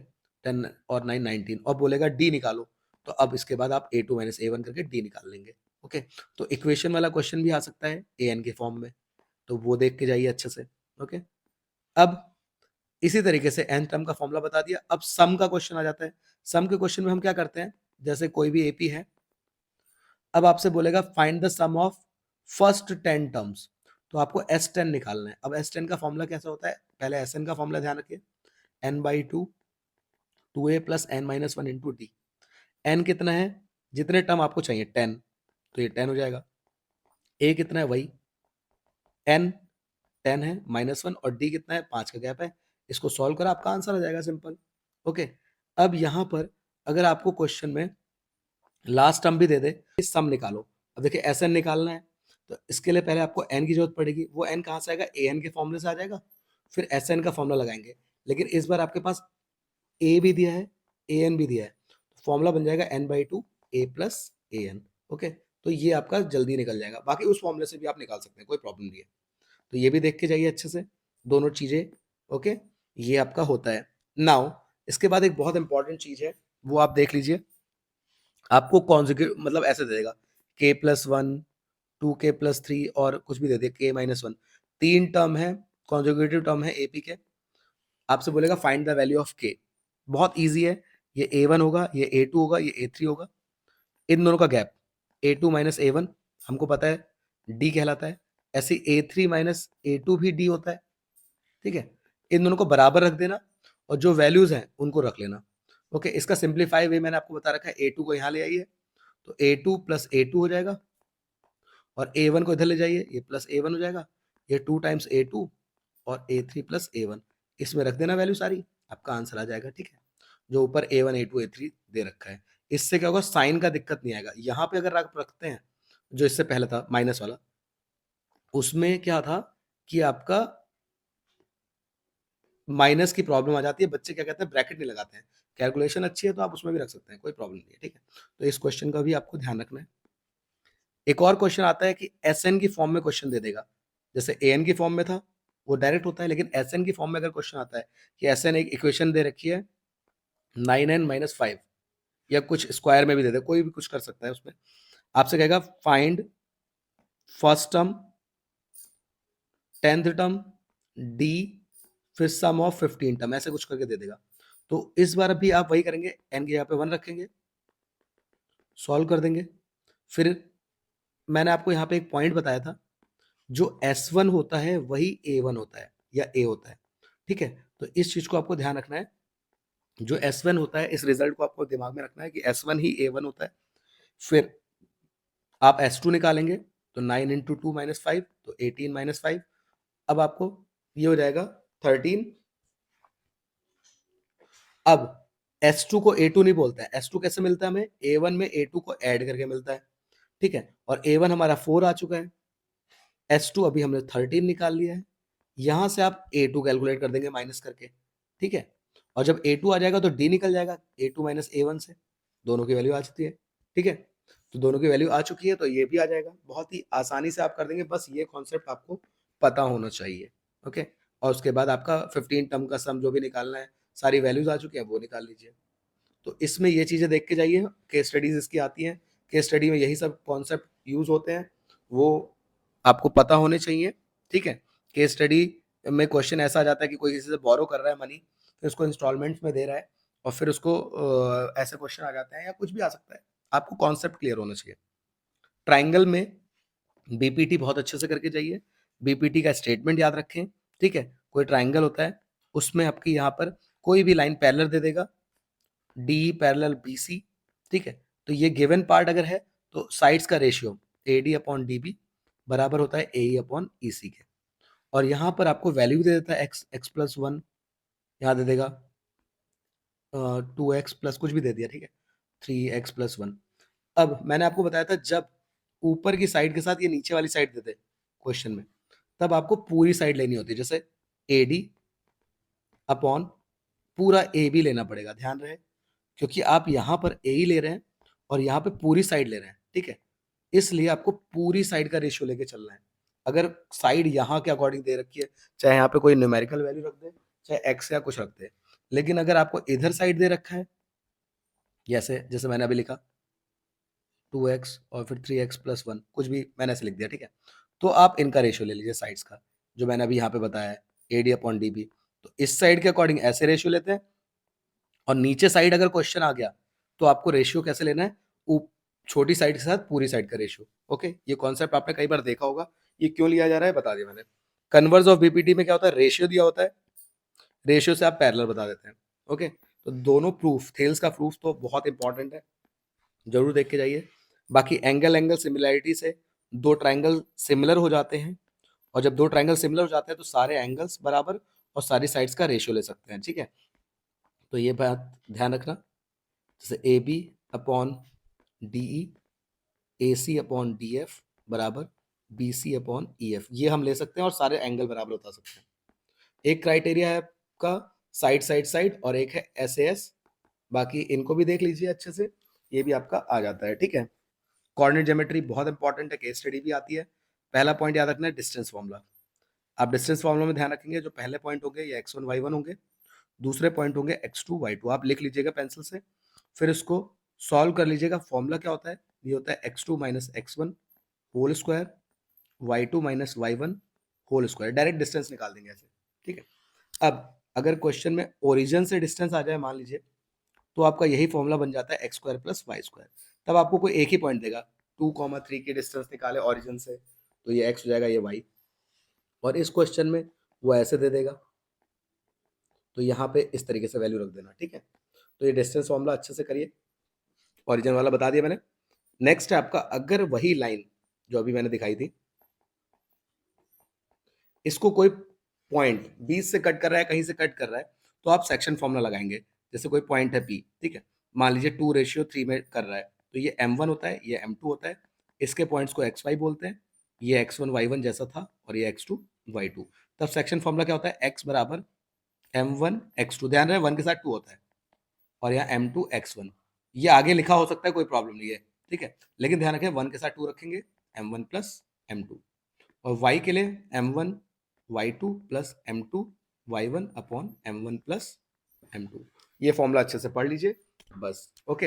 10 और 9 19 और बोलेगा डी निकालो, तो अब इसके बाद आप a2 - a1 करके डी निकाल लेंगे, ओके। तो इक्वेशन वाला क्वेश्चन भी आ सकता है an के फॉर्म में, तो वो देख के जाइए अच्छे से, ओके। अब इसी तरीके से n टर्म का फॉर्मूला बता दिया। अब सम का क्वेश्चन आ जाता है। सम के क्वेश्चन में हम क्या करते हैं, जैसे कोई भी एपी है, अब आपसे बोलेगा find the sum of first 10 terms, तो आपको S10 निकालना है। अब S10 का फॉर्मूला कैसा होता है, पहले Sn का फॉर्मूला ध्यान रखिए, n/2 2a + n - 1 × d। n कितना है, जितने टर्म आपको चाहिए 10, तो ये 10 हो जाएगा। a कितना है, वही n 10 है -1 और d कितना है, 5 का गैप है। इसको सॉल्व करा, आपका आंसर आ जाएगा, सिंपल, ओके। अब यहाँ पर अगर आपको क्वेश्चन में लास्ट टर्म भी दे दे, सम निकालो। अब देखिए Sn निकालना है, तो इसके लिए पहले आपको n की जरूरत पड़ेगी। वो n कहाँ से आएगा, an के फॉर्मूले से आ जाएगा, फिर Sn का फॉर्मूला लगाएंगे। लेकिन इस बार आपके पास a भी दिया है, an भी दिया है, तो फॉर्मूला बन जाएगा n/2 a + an, ओके। तो ये आपका जल्दी निकल जाएगा, बाकी उस फॉर्मूले से भी आप निकाल सकते हैं, कोई प्रॉब्लम नहीं है। तो ये भी देख के जाइए अच्छे से, दोनों चीजें, ओके। ये आपका होता है। नाउ इसके बाद एक बहुत इंपॉर्टेंट चीज है, वो आप देख लीजिए। आपको कॉन्जुगेट मतलब ऐसे दे देगा k+1 2k+3 और कुछ भी दे दे k-1, 3 टर्म है, कॉन्जुगेटिव टर्म है एपी के। आपसे बोलेगा find the value of k। बहुत इजी है, ये a1 होगा, ये a2 होगा, ये a3 होगा, इन दोनों का गैप a2 - a1 हमको पता है d कहलाता है, ऐसे a3 - a2 भी d होता है, ठीक है। इन दोनों को बराबर रख देना और जो वैल्यूज हैं उनको रख लेना, ओके। इसका सिंप्लीफाई वे मैंने आपको बता रखा है, a2 को यहाँ ले आइए तो a2 + a2 हो जाएगा और a1 को इधर ले जाइए, ये +a1 हो जाएगा, ये 2 टाइम्स a2 और a3 + a1, इसमें रख देना वैल्यू सारी, आपका आंसर आ जाएगा, ठीक है। जो ऊपर a1 a2 a3 दे रखा है, इससे क्या होगा, साइन का दिक्कत नहीं आएगा। यहाँ पे अगर आप रखते हैं जो इससे पहले था माइनस वाला, उसमें क्या था कि आपका माइनस की प्रॉब्लम आ जाती है, बच्चे क्या कहते हैं ब्रैकेट नहीं लगाते हैं। कैलकुलेशन अच्छी है तो आप उसमें भी रख सकते हैं, कोई प्रॉब्लम नहीं है, ठीक है। तो इस क्वेश्चन का भी आपको ध्यान रखना है। एक और क्वेश्चन आता है कि Sn की फॉर्म में क्वेश्चन दे देगा, जैसे An की फॉर्म में था वो डायरेक्ट होता है, लेकिन Sn की फॉर्म में अगर क्वेश्चन आता है कि Sn एक इक्वेशन दे रखी है 9n - 5 या कुछ स्क्वायर में भी दे दे, कोई भी कुछ कर सकता है उसमें। आपसे कहेगा find first term, 10th term, D, फिर सम ऑफ 15 टर्म, ऐसे कुछ करके दे देगा। तो इस बार भी आप वही करेंगे, n की जगह पे 1 रखेंगे, सॉल्व कर देंगे। फिर मैंने आपको यहाँ पे एक पॉइंट बताया था, जो S1 होता है वही A1 होता है या A होता है, ठीक है। तो इस चीज को आपको ध्यान रखना है, जो S1 होता है इस रिजल्ट को आपको दिमाग में रखना है कि S1 ही A1 होता है। फिर आप S2 निकालेंगे तो 9 × 2 - 5 तो 18 - 5, अब आपको ये हो जाएगा 13। अब S2 को A2 नहीं बोलता है, S2 कैसे मिलता है हमें, A1 में A2 को ऐड करके मिलता है, ठीक है। और A1 हमारा 4 आ चुका है, S2 अभी हमने 13 निकाल लिया है, यहां से आप A2 कैलकुलेट कर देंगे माइनस करके, ठीक है। और जब A2 आ जाएगा तो D निकल जाएगा A2 - A1 से, दोनों की वैल्यू आ चुकी है, ठीक है। तो दोनों की वैल्यू आ चुकी है तो ये भी आ जाएगा, बहुत ही आसानी से आप कर देंगे, बस ये कॉन्सेप्ट आपको पता होना चाहिए, ओके। और उसके बाद आपका 15 टर्म का सम जो भी निकालना है, सारी वैल्यूज आ चुकी है वो निकाल लीजिए। तो इसमें ये चीज़ें देख के जाइए, केस स्टडीज़ इसकी आती हैं, केस स्टडी में यही सब कॉन्सेप्ट यूज़ होते हैं, वो आपको पता होने चाहिए, ठीक है? केस स्टडी में क्वेश्चन ऐसा आ जाता है कि कोई किसी से बोरो कर रहा है मनी, फिर उसको इंस्टॉलमेंट्स में दे रहा है और फिर उसको ऐसे क्वेश्चन आ जाते हैं या कुछ भी आ सकता है। आपको कॉन्सेप्ट क्लियर होना चाहिए। ट्रायंगल में बीपीटी बहुत अच्छे से करके जाइए। बीपीटी का स्टेटमेंट याद रखें, ठीक है? कोई ट्रायंगल होता है, उसमें आपकी यहाँ पर कोई भी लाइन पैरेलल दे देगा, डी पैरेलल बीसी, ठीक है? तो ये गिवन पार्ट अगर है तो साइड्स का रेशियो एडी अपॉन डीबी बराबर होता है एई अपॉन ईसी के। और यहाँ पर आपको वैल्यू दे देता है एक्स प्लस वन, यहाँ दे देगा 2x प्लस कुछ भी दे दिया, ठीक है? 3x plus one. अब मैंने आपको बताया था जब ऊपर की साइड के साथ ये नीचे वाली साइड देते क्वेश्चन में, तब आपको पूरी साइड लेनी होती है, जैसे एडी अपॉन पूरा ए बी लेना पड़ेगा, ध्यान रहे, क्योंकि आप यहाँ पर ए ही ले रहे हैं और यहाँ पे पूरी साइड ले रहे हैं, ठीक है? इसलिए आपको पूरी साइड का रेशियो लेके चलना है। अगर साइड यहाँ के अकॉर्डिंग दे रखी है, चाहे यहाँ पे कोई न्यूमेरिकल वैल्यू रख दे, चाहे एक्स या कुछ रख दे, लेकिन अगर आपको इधर साइड दे रखा है, जैसे जैसे मैंने अभी लिखा 2x और फिर 3x प्लस वन, कुछ भी मैंने ऐसे लिख दिया, ठीक है? तो आप इनका रेशियो ले लीजिए साइड्स का, जो मैंने अभी यहाँ पे बताया है, एडी अपॉन डी बी। तो इस साइड के अकॉर्डिंग ऐसे रेशियो लेते हैं और नीचे साइड अगर क्वेश्चन आ गया तो आपको रेशियो कैसे लेना है, छोटी साइड के साथ पूरी साइड का रेशियो। ओके, ये कॉन्सेप्ट आपने कई बार देखा होगा, ये क्यों लिया जा रहा है बता दिया मैंने। कन्वर्स ऑफ बीपीटी में क्या होता है, रेशियो दिया होता है, रेशियो से आप पैरेलल बता देते हैं। ओके, तो दोनों प्रूफ, थेल्स का प्रूफ तो बहुत इंपॉर्टेंट है, जरूर देख के जाइए। बाकी एंगल एंगल सिमिलैरिटी से दो ट्राइंगल सिमिलर हो जाते हैं, और जब दो ट्राइंगल सिमिलर हो जाते हैं तो सारे एंगल्स बराबर और सारी साइड्स का रेशियो ले सकते हैं, ठीक है? तो ये बात ध्यान रखना, जैसे a b upon d e, a c upon d f बराबर b c upon e f, ये हम ले सकते हैं और सारे एंगल बराबर बता सकते हैं। एक क्राइटेरिया है आपका साइड साइड साइड और एक है एस ए एस, बाकी इनको भी देख लीजिए अच्छे से, ये भी आपका आ जाता है, ठीक है? कोऑर्डिनेट ज्योमेट्री बहुत इंपॉर्टेंट है, केस स्टडी भी आती है। पहला पॉइंट याद रखना है डिस्टेंस फॉर्मूला। आप डिस्टेंस फॉर्मूला में ध्यान रखेंगे, जो पहले पॉइंट होंगे ये x1 y1 होंगे, दूसरे पॉइंट होंगे x2 y2, आप लिख लीजिएगा पेंसिल से, फिर इसको सॉल्व कर लीजिएगा। फॉर्मूला क्या होता है, ये होता है x2 minus x1 whole square y2 minus y1 whole square, direct distance निकाल देंगे ऐसे, ठीक है? अब अगर क्वेश्चन में ओरिजिन से डिस्टेंस आ जाए मान लीजिए, तो आपका यही फॉर्मूला बन जाता है x square plus Y square. तब आपको कोई एक ही पॉइंट देगा, 2,3 की डिस्टेंस निकाले ओरिजिन से, तो ये एक्स हो जाएगा, ये वाई, और इस क्वेश्चन में वो ऐसे दे देगा, तो यहाँ पे इस तरीके से वैल्यू रख देना, ठीक है? तो ये डिस्टेंस फॉर्मूला अच्छे से करिए, ओरिजिन वाला बता दिया मैंने। नेक्स्ट है आपका, अगर वही लाइन जो अभी मैंने दिखाई थी, इसको कोई पॉइंट बीच से कट कर रहा है, कहीं से कट कर रहा है, तो आप सेक्शन फॉर्मूला लगाएंगे। जैसे कोई पॉइंट है पी, ठीक है, मान लीजिए 2:3 में कर रहा है, तो ये m1 होता है, ये m2 होता है, इसके पॉइंट्स को xy बोलते हैं, ये x1 y1 जैसा था और ये x2 y2। तब सेक्शन फॉर्मूला क्या होता है, x बराबर m1 x2, ध्यान रहे 1 के साथ 2 होता है, और यहाँ m2 x1, ये आगे लिखा हो सकता है, कोई प्रॉब्लम नहीं है, ठीक है? लेकिन ध्यान रखें 1 के साथ 2 रखेंगे, m1 प्लस m2, और y के लिए m1 y2 plus m2 y1 upon m1 plus m2। ये फॉर्मूला अच्छे से पढ़ लीजिए बस। ओके,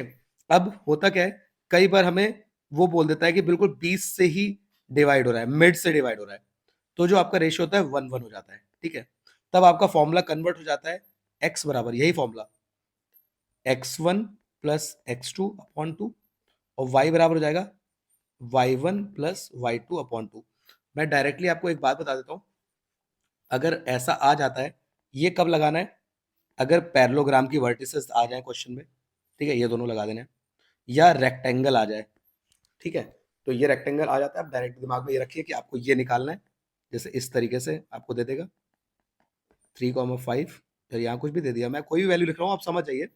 अब होता क्या है, कई बार हमें वो बोल देता है कि बिल्कुल 20 से ही डिवाइड हो रहा है, मिड से डिवाइड हो रहा है, तो जो आपका रेशियो होता है 1:1 हो जाता है, ठीक है? तब आपका फॉर्मूला कन्वर्ट हो जाता है x बराबर यही formula x1 plus x2 upon 2, और y बराबर हो जाएगा y1 प्लस y2 अपॉन 2। मैं डायरेक्टली आपको एक बात बता देता हूँ, अगर ऐसा आ जाता है, ये कब लगाना है, अगर पैरेललोग्राम की वर्टिसेस आ जाए क्वेश्चन में, ठीक है, ये दोनों लगा देने हैं, या रेक्टेंगल आ जाए, ठीक है? तो ये रेक्टेंगल आ जाता है, आप डायरेक्ट दिमाग में ये रखिए कि आपको ये निकालना है, जैसे इस तरीके से आपको दे देगा 3,5, फिर यहाँ कुछ भी दे दिया, मैं कोई भी वैल्यू लिख रहा हूँ आप समझ जाइए,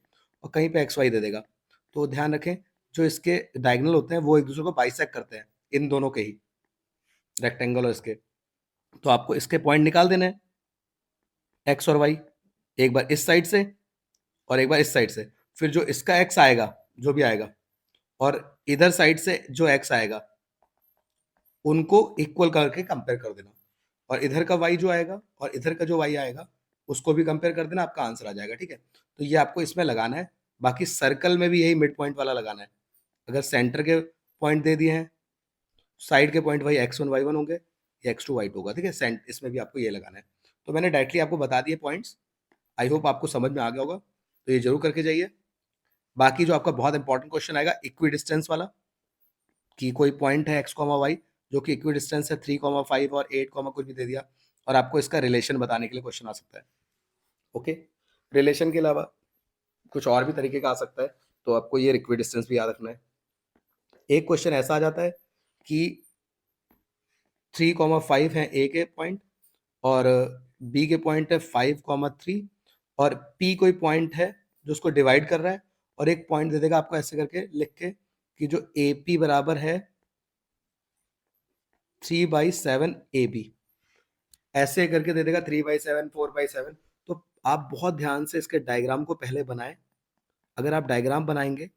और कहीं पे एक्स वाई दे देगा। तो ध्यान रखें, जो इसके डायगोनल होते हैं वो एक दूसरे को बाइसेक्ट करते हैं, इन दोनों के ही, रेक्टेंगल और इसके, तो आपको इसके पॉइंट निकाल देना है, एक्स और वाई, एक बार इस साइड से और एक बार इस साइड से, फिर जो इसका एक्स आएगा, जो भी आएगा, और इधर साइड से जो एक्स आएगा, उनको इक्वल करके कंपेयर कर देना, और इधर का वाई जो आएगा और इधर का जो वाई आएगा, उसको भी कंपेयर कर देना, आपका आंसर आ जाएगा, ठीक है? तो ये आपको इसमें लगाना है, बाकी सर्कल में भी यही मिड पॉइंट वाला लगाना है। अगर सेंटर के पॉइंट दे दिए हैं, साइड के पॉइंट वही x1 y1 होंगे, या x2 y2 होगा, ठीक है। सेंट इसमें भी आपको ये लगाना है। तो मैंने डायरेक्टली आपको बता दिए पॉइंट्स। आई होप आपको समझ में आ गया होगा, तो ये जरूर करके जाइए। बाकी जो आपका बहुत इंपॉर्टेंट क्वेश्चन आएगा इक्वी डिस्टेंस वाला, कि कोई पॉइंट है x, y जो कि इक्वी डिस्टेंस है 3, 5 और 8, कुछ भी दे दिया, और आपको इसका रिलेशन बताने के लिए क्वेश्चन आ सकता है। ओके, रिलेशन के अलावा कुछ और भी तरीके का आ सकता है, तो आपको ये इक्वी डिस्टेंस भी याद रखना है। एक क्वेश्चन ऐसा आ जाता है कि 3, 5 है ए के पॉइंट, और बी के पॉइंट है 5, 3, और पी कोई पॉइंट है जो उसको डिवाइड कर रहा है, और एक पॉइंट दे देगा आपको ऐसे करके लिख के कि जो ए पी बराबर है 3/7 ए बी, ऐसे करके दे देगा 3/7, 4/7। तो आप बहुत ध्यान से इसके डायग्राम को पहले बनाएं। अगर आप डायग्राम बनाएंगे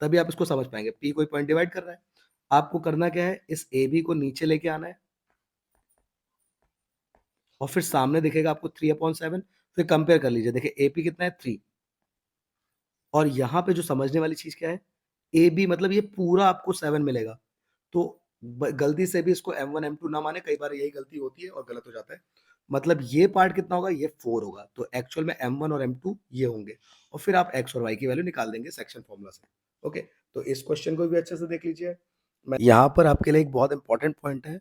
तभी आप इसको समझ पाएंगे। पी कोई पॉइंट डिवाइड कर रहा है, आपको करना क्या है, इस ए बी को नीचे लेके आना है, और फिर सामने दिखेगा आपको 3/7। फिर कंपेयर कर लीजिए, देखिए ए पी कितना है 3, और यहाँ पे जो समझने वाली चीज क्या है, ए बी मतलब ये पूरा आपको 7 मिलेगा। तो गलती से भी इसको M1 M2 ना माने, कई बार यही गलती होती है और गलत हो जाता है। मतलब ये पार्ट कितना होगा, ये 4 होगा, तो एक्चुअल में M1 और M2 ये होंगे, और फिर आप x और y की वैल्यू निकाल देंगे सेक्शन फॉर्मूला से। ओके, तो इस क्वेश्चन को भी अच्छे से देख लीजिए। यहाँ पर आपके लिए एक बहुत इंपॉर्टेंट पॉइंट है,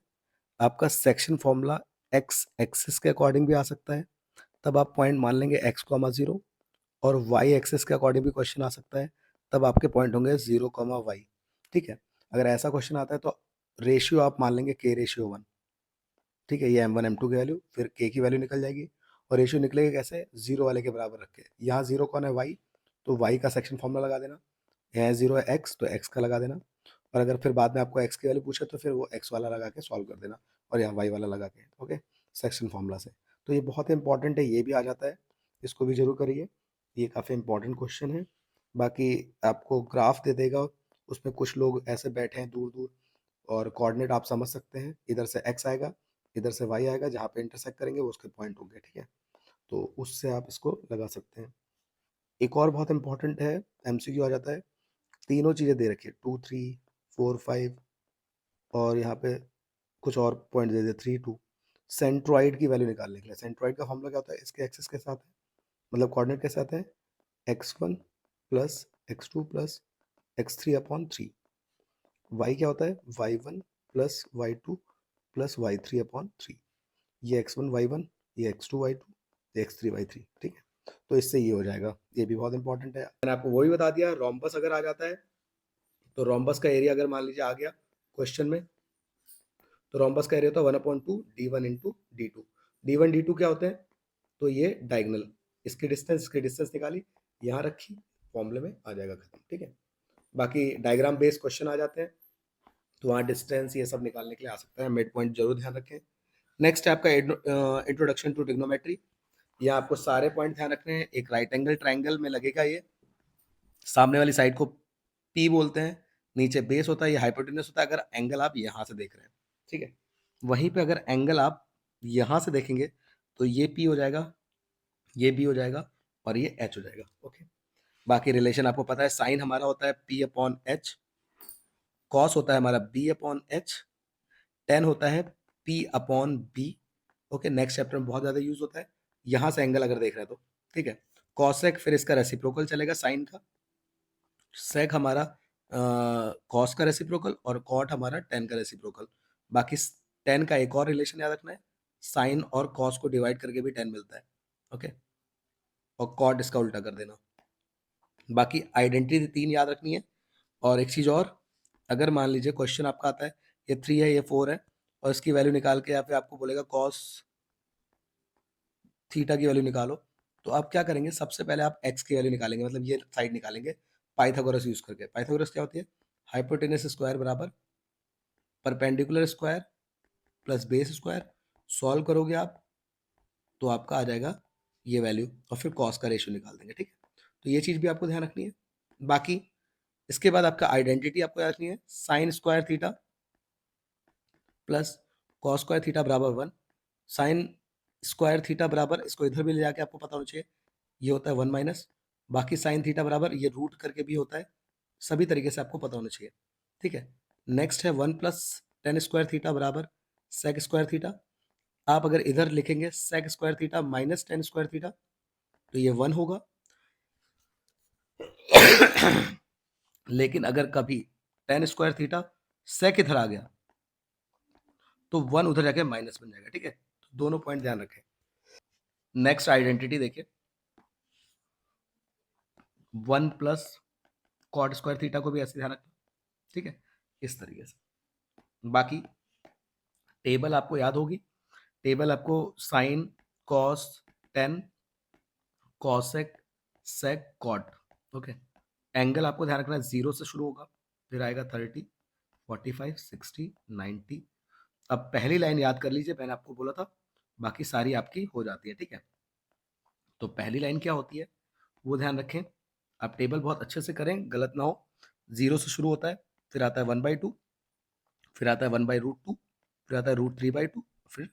आपका सेक्शन फॉर्मूला x एक्सिस के अकॉर्डिंग भी आ सकता है, तब आप पॉइंट मान लेंगे x, 0, और y एक्सिस के अकॉर्डिंग भी क्वेश्चन आ सकता है, तब आपके पॉइंट होंगे 0, y। ठीक है, अगर ऐसा क्वेश्चन आता है तो रेशियो आप मान लेंगे k/1। ठीक है, ये M1 M2 की वैल्यू, फिर k की वैल्यू निकल जाएगी, और रेशियो निकलेगा कैसे, 0 वाले के बराबर रख के। यहाँ 0 कौन है, y, तो y का सेक्शन फॉर्मूला लगा देना। यहाँ 0 है x, तो x का लगा देना, और अगर फिर बाद में आपको x की वैल्यू पूछे तो फिर वो x वाला लगा के सॉल्व कर देना, और यहाँ y वाला लगा के। ओके, सेक्शन फॉर्मूला से। तो ये बहुत इंपॉर्टेंट है, ये भी आ जाता है, इसको भी जरूर करिए, ये काफ़ी इंपॉर्टेंट क्वेश्चन है। बाकी आपको ग्राफ दे देगा, उसमें कुछ लोग ऐसे बैठे हैं दूर दूर, और कोऑर्डिनेट आप समझ सकते हैं, इधर से x आएगा, इधर से y आएगा, जहाँ पे इंटरसेक्ट करेंगे वो उसके पॉइंट होंगे। ठीक है, तो उससे आप इसको लगा सकते हैं। एक और बहुत इंपॉर्टेंट है, एमसीक्यू आ जाता है, तीनों चीज़ें दे रखी है, 2, 3, 4, 5, और यहाँ पे कुछ और पॉइंट दे दिए 3, 2। सेंट्रॉइड की वैल्यू निकालने के लिए, सेंट्रॉइड का फॉर्मूला क्या होता है, इसके एक्सिस के साथ है, मतलब कोऑर्डिनेट के साथ है, x1 plus x2 plus x3/3। y क्या होता है, y1 plus y2 plus y3/3। ये x1 y1, ये x2 y2, ये x3 y3। ठीक है, तो इससे ये हो जाएगा, ये भी बहुत इंपॉर्टेंट है। मैंने आपको वही बता दिया। रोम्बस अगर आ जाता है, तो रोम्बस का एरिया अगर मान लीजिए आ गया क्वेश्चन में, तो रोम्बस का एरिया होता है 1/2 d1 into d2। d1 d2 क्या होते हैं, तो ये डायगनल, इसकी डिस्टेंस निकाली, यहाँ रखी, फॉर्मूले में आ जाएगा, खत्म। ठीक है, बाकी डायग्राम बेस्ड क्वेश्चन आ जाते हैं, तो वहाँ डिस्टेंस ये सब निकालने के लिए आ सकता है, मिड पॉइंट जरूर ध्यान रखें। नेक्स्ट है आपका इंट्रोडक्शन टू ट्रिग्नोमेट्री। ये आपको सारे पॉइंट ध्यान रखने हैं। एक राइट एंगल ट्राइंगल में लगेगा, ये सामने वाली साइड को पी बोलते हैं, नीचे बेस होता है, ये हाइपोटेन्यूस होता है अगर एंगल आप यहाँ से देख रहे हैं। ठीक है, वहीं पे अगर एंगल आप यहाँ से देखेंगे तो ये पी हो जाएगा, ये बी हो जाएगा, और ये एच हो जाएगा। ओके, बाकी रिलेशन आपको पता है, साइन हमारा होता है p/h, कॉस होता है हमारा b/h, टेन होता है p/b। ओके, नेक्स्ट चैप्टर में बहुत ज्यादा यूज होता है, यहाँ से एंगल अगर देख रहे हैं तो। ठीक है, कॉसेक फिर इसका रेसिप्रोकल चलेगा साइन का, सेक हमारा कॉस का रेसिप्रोकल, और कॉट हमारा टेन का रेसिप्रोकल। बाकी टेन का एक और रिलेशन याद रखना है, साइन और कॉस को डिवाइड करके भी टेन मिलता है। ओके, और कॉट इसका उल्टा कर देना। बाकी आइडेंटिटी 3 याद रखनी है। और एक चीज और, अगर मान लीजिए क्वेश्चन आपका आता है ये 3 है, ये 4 है, और इसकी वैल्यू निकाल के, या फिर आपको बोलेगा कॉस थीटा की वैल्यू निकालो, तो आप क्या करेंगे, सबसे पहले आप एक्स की वैल्यू निकालेंगे, मतलब ये साइड निकालेंगे पाइथागोरस यूज करके। पाइथागोरस क्या होती है, हाइपोटेनस स्क्वायर बराबर perpendicular square plus base square. Solve करोगे आप तो आपका आ जाएगा ये वैल्यू, और फिर कॉस का रेशियो निकाल देंगे। ठीक है, तो ये चीज भी आपको ध्यान रखनी है। बाकी इसके बाद आपका आइडेंटिटी आपको याद रखनी है, sine square theta plus cos square theta बराबर 1। साइन स्क्वायर थीटा बराबर, इसको इधर भी ले जाके आपको पता होना चाहिए, ये होता है 1 माइनस बाकी साइन थीटा बराबर ये रूट करके भी होता है, सभी तरीके से आपको पता होना चाहिए, ठीक है। नेक्स्ट है 1 प्लस टेन स्क्वायर थीटा बराबर सेक स्क्वायर थीटा। आप अगर इधर लिखेंगे sec square theta minus tan square theta तो ये 1 होगा। लेकिन अगर कभी टेन स्क्वायर थीटा सेक इधर आ गया तो 1 उधर जाके माइनस बन जाएगा, ठीक है। तो दोनों पॉइंट ध्यान रखें। नेक्स्ट आइडेंटिटी देखिए, 1 प्लस कॉट स्क्वायर थीटा को भी ऐसे ध्यान रखना, ठीक है, इस तरीके से। बाकी टेबल आपको याद होगी, टेबल आपको sine cos tan cosec sec cot, okay. Angle आपको ध्यान रखना है 0 से शुरू होगा, फिर आएगा 30 45 60 90। अब पहली लाइन याद कर लीजिए, मैंने आपको बोला था, बाकी सारी आपकी हो जाती है, ठीक है। तो पहली लाइन क्या होती है वो ध्यान रखें। आप टेबल बहुत अच्छे से करें, गलत ना हो। 0 से शुरू होता है, फिर आता है 1/2, फिर आता है 1/√2, फिर आता है √3/2, फिर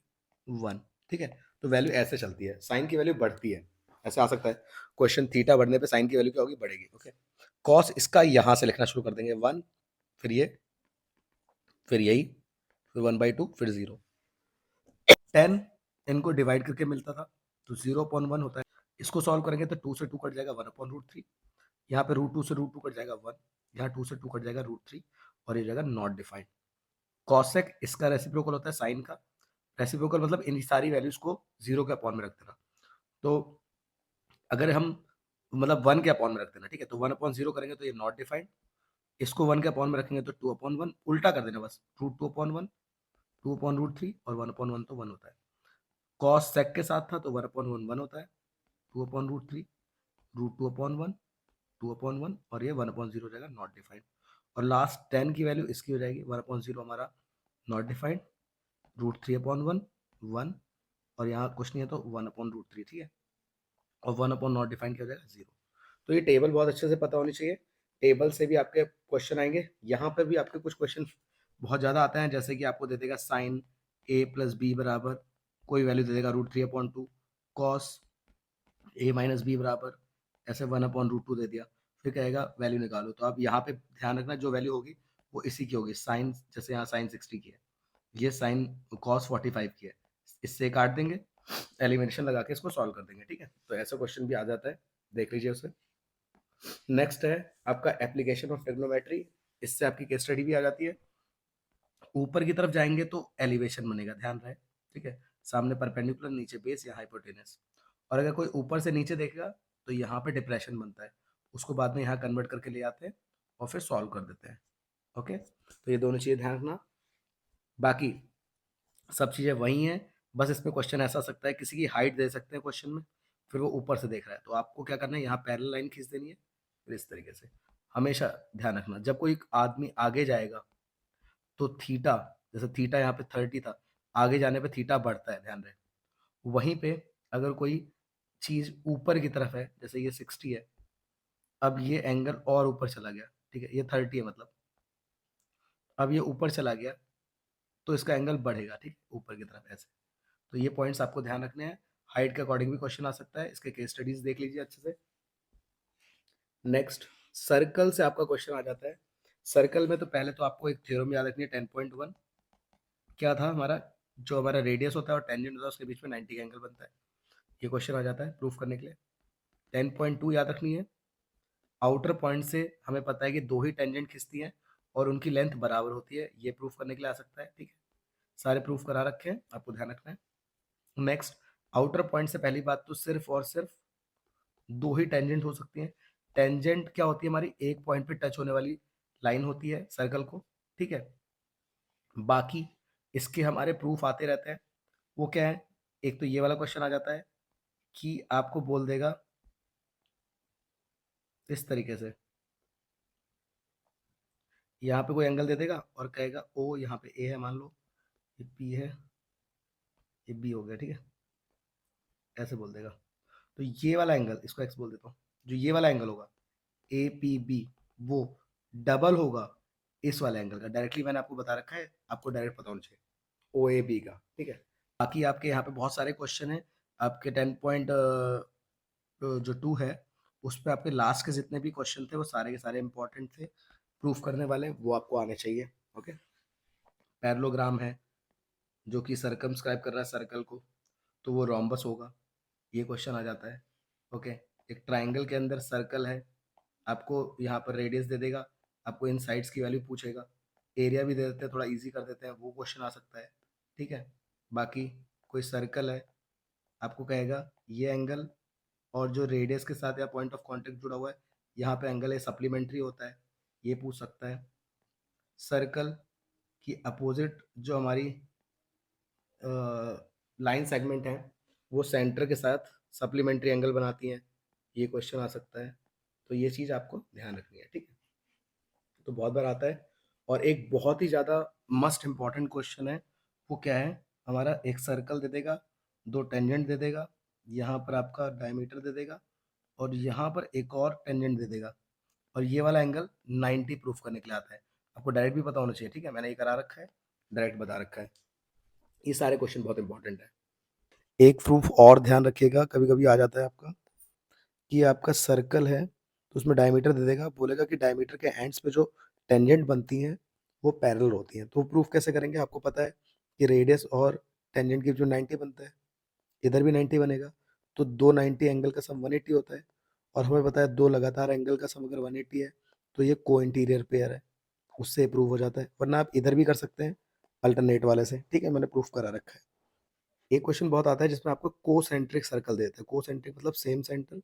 1, ठीक है। तो वैल्यू ऐसे चलती है, साइन की वैल्यू बढ़ती है, ऐसे आ सकता है क्वेश्चन, थीटा बढ़ने पे साइन की वैल्यू क्या होगी, बढ़ेगी, ओके। कॉस इसका यहाँ से लिखना शुरू कर देंगे 1, फिर ये, फिर यही, फिर 1/2, फिर 0। 10 इनको डिवाइड करके मिलता था तो 0/1 होता है। इसको सॉल्व करेंगे तो 2 से 2 कट जाएगा 1/√3, यहाँ पे √2 से √2 कट जाएगा 1, यहाँ 2 से 2 कट जाएगा √3 और ये जाएगा नॉट डिफाइंड। कॉसेक इसका रेसिप्रोकल होता है साइन का, रेसिप्रोकल मतलब इन सारी वैल्यूज को 0 के अपॉन में रख देना। तो अगर हम मतलब 1 के अपॉन में रख देना, ठीक है, तो 1/0 करेंगे तो ये नॉट डिफाइंड, इसको 1 के अपॉन में रखेंगे तो 2/1, उल्टा कर देना बस, √2/1, 2/√3 और 1/1 तो 1 होता है। कॉस सेक के साथ था तो 1/1 1 होता है, 2/√3, √2/1, 2/1 और ये 1/0 हो जाएगा नॉट डिफाइंड। और लास्ट 10 की वैल्यू इसकी हो जाएगी 1/0 हमारा नॉट डिफाइंड, √3/1 1 और यहाँ कुछ नहीं है तो 1/√3, ठीक है। और 1 नॉट डिफाइंड क्या हो जाएगा 0। तो ये टेबल बहुत अच्छे से पता होनी चाहिए, टेबल से भी आपके क्वेश्चन आएंगे। यहाँ पे भी आपके कुछ क्वेश्चन बहुत ज़्यादा आते हैं, जैसे कि आपको दे देगा साइन a प्लस बी बराबर कोई वैल्यू दे देगा √3/2, कॉस a माइनस बी बराबर ऐसे 1/√2 दे दिया, फिर कहेगा वैल्यू निकालो। तो आप यहाँ पे ध्यान रखना जो वैल्यू होगी वो इसी की होगी, साइन जैसे यहाँ साइन 60 की है, ये साइन कॉस 45 की है, इससे काट देंगे, एलिमिनेशन लगा के इसको सॉल्व कर देंगे, ठीक है। तो ऐसा क्वेश्चन भी आ जाता है, देख लीजिए उसे। नेक्स्ट है आपका एप्लीकेशन ऑफ ट्रिग्नोमेट्री, इससे आपकी केस स्टडी भी आ जाती है। ऊपर की तरफ जाएंगे तो एलिवेशन बनेगा, ध्यान रहे, ठीक है, सामने परपेंडिकुलर, नीचे बेस या हाइपोटेनस। और अगर कोई ऊपर से नीचे देखेगा तो यहाँ पे डिप्रेशन बनता है, उसको बाद में यहाँ कन्वर्ट करके ले आते हैं और फिर सॉल्व कर देते हैं, ओके। तो ये दोनों चीज़ें ध्यान रखना, बाकी सब चीज़ें वही हैं, बस इसमें क्वेश्चन ऐसा आ सकता है किसी की हाइट दे सकते हैं क्वेश्चन में, फिर वो ऊपर से देख रहा है तो आपको क्या करना है, यहाँ पैरेलल लाइन खींच देनी है, फिर इस तरीके से। हमेशा ध्यान रखना जब कोई आदमी आगे जाएगा तो थीटा, जैसे थीटा यहाँ पे 30 था, आगे जाने पे थीटा बढ़ता है, ध्यान रहे। वहीं पे अगर कोई चीज ऊपर की तरफ है, जैसे ये 60 है, अब ये एंगल और ऊपर चला गया, ठीक है, ये 30 है मतलब, अब ये ऊपर चला गया तो इसका एंगल बढ़ेगा, ठीक, ऊपर की तरफ ऐसे। तो ये पॉइंट्स आपको ध्यान रखने हैं, हाइट के अकॉर्डिंग भी क्वेश्चन आ सकता है, इसके केस स्टडीज देख लीजिए अच्छे से। नेक्स्ट सर्कल से आपका क्वेश्चन आ जाता है। सर्कल में तो पहले तो आपको एक थ्योरम याद रखनी है 10.1, क्या था हमारा, जो हमारा रेडियस होता है और टेंजेंट होता है उसके बीच में 90 का एंगल बनता है, ये क्वेश्चन आ जाता है प्रूफ करने के लिए। 10.2 याद रखनी है, आउटर पॉइंट से हमें पता है कि दो ही टेंजेंट खिंचती हैं और उनकी लेंथ बराबर होती है, ये प्रूफ करने के लिए आ सकता है, ठीक है। सारे प्रूफ करा रखे हैं, आपको ध्यान रखना है। नेक्स्ट, आउटर पॉइंट से पहली बात तो सिर्फ और सिर्फ दो ही टेंजेंट हो सकती हैं। टेंजेंट क्या होती है, हमारी एक पॉइंट पे टच होने वाली लाइन होती है सर्कल को, ठीक है। बाकी इसके हमारे प्रूफ आते रहते हैं, वो क्या है, एक तो ये वाला क्वेश्चन आ जाता है कि आपको बोल देगा इस तरीके से, यहाँ पे कोई एंगल दे देगा और कहेगा ओ, यहाँ पे ए है मान लो, ये पी है, ये बी हो गया, ठीक है, ऐसे बोल देगा। तो ये वाला एंगल, इसको एक्स बोल देता हूँ, जो ये वाला एंगल होगा ए पी बी, वो डबल होगा इस वाले एंगल का, डायरेक्टली मैंने आपको बता रखा है, आपको डायरेक्ट पता होना चाहिए, ओ ए बी का, ठीक है। बाकी आपके यहाँ पे बहुत सारे क्वेश्चन हैं, आपके 10 पॉइंट जो 2 है उस पे आपके लास्ट के जितने भी क्वेश्चन थे वो सारे के सारे इंपॉर्टेंट थे, प्रूफ करने वाले, वो आपको आने चाहिए। ओके, पैरेललोग्राम है जो कि सर्कमस्क्राइब कर रहा है सर्कल को, तो वो रोम्बस होगा, ये क्वेश्चन आ जाता है। ओके, एक ट्राइंगल के अंदर सर्कल है, आपको यहाँ पर रेडियस दे देगा, आपको इन साइड्स की वैल्यू पूछेगा, एरिया भी दे देते हैं, थोड़ा इजी कर देते हैं, वो क्वेश्चन आ सकता है। ठीक है, बाकी कोई सर्कल है, आपको कहेगा ये एंगल और जो रेडियस के साथ या पॉइंट ऑफ कांटेक्ट जुड़ा हुआ है यहाँ पे एंगल है, सप्लीमेंट्री होता है, ये पूछ सकता है। सर्कल की अपोजिट जो हमारी लाइन सेगमेंट है वो सेंटर के साथ सप्लीमेंट्री एंगल बनाती हैं, ये क्वेश्चन आ सकता है। तो ये चीज़ आपको ध्यान रखनी है। ठीक है, तो बहुत बार आता है। और एक बहुत ही ज़्यादा मस्ट इम्पॉर्टेंट क्वेश्चन है, वो क्या है, हमारा एक सर्कल दे देगा, दो टेंजेंट दे देगा, यहाँ पर आपका डायमीटर दे देगा और यहाँ पर एक और टेंजेंट दे देगा, और ये वाला एंगल 90 प्रूफ करने के लिए आता है। आपको डायरेक्ट भी पता होना चाहिए। ठीक है, मैंने ये करा रखा है, डायरेक्ट बता रखा है। ये सारे क्वेश्चन बहुत इंपॉर्टेंट है। एक प्रूफ और ध्यान रखिएगा, कभी कभी आ जाता है आपका कि आपका सर्कल है तो उसमें डायमीटर दे देगा, बोलेगा कि डायमीटर के एंड्स पे जो टेंजेंट बनती हैं वो पैरेलल होती हैं। तो प्रूफ कैसे करेंगे, आपको पता है कि रेडियस और टेंजेंट की जो 90 बनता है, इधर भी 90 बनेगा, तो दो 90 एंगल का सम 180 होता है। और हमें पता है दो लगातार एंगल का सम अगर 180 है तो ये को इंटीरियर पेयर है, उससे प्रूव हो जाता है। वरना आप इधर भी कर सकते हैं अल्टरनेट वाले से। ठीक है, मैंने प्रूफ करा रखा है। एक क्वेश्चन बहुत आता है जिसमें आपको कोसेंट्रिक सर्कल देता है, कोसेंट्रिक मतलब सेम सेंटर,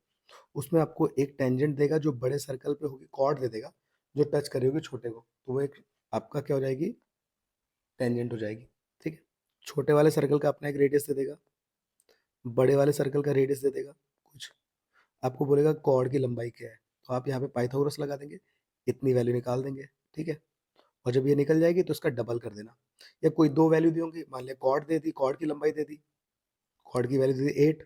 उसमें आपको एक टेंजेंट देगा जो बड़े सर्कल पे होगी, कॉर्ड दे देगा जो टच करी होगी छोटे को, तो वो एक आपका क्या हो जाएगी, टेंजेंट हो जाएगी। ठीक है, छोटे वाले सर्कल का अपना एक रेडियस दे देगा, बड़े वाले सर्कल का रेडियस दे देगा कुछ, आपको बोलेगा कॉर्ड की लंबाई क्या है, तो आप यहाँ पे पाइथागोरस लगा देंगे, इतनी वैल्यू निकाल देंगे। ठीक है, और जब ये निकल जाएगी तो इसका डबल कर देना, या कोई दो वैल्यू दी होंगी, मान लिया कॉर्ड दे दी, कॉर्ड की लंबाई दे दी, कॉर्ड की वैल्यू दे दी 8,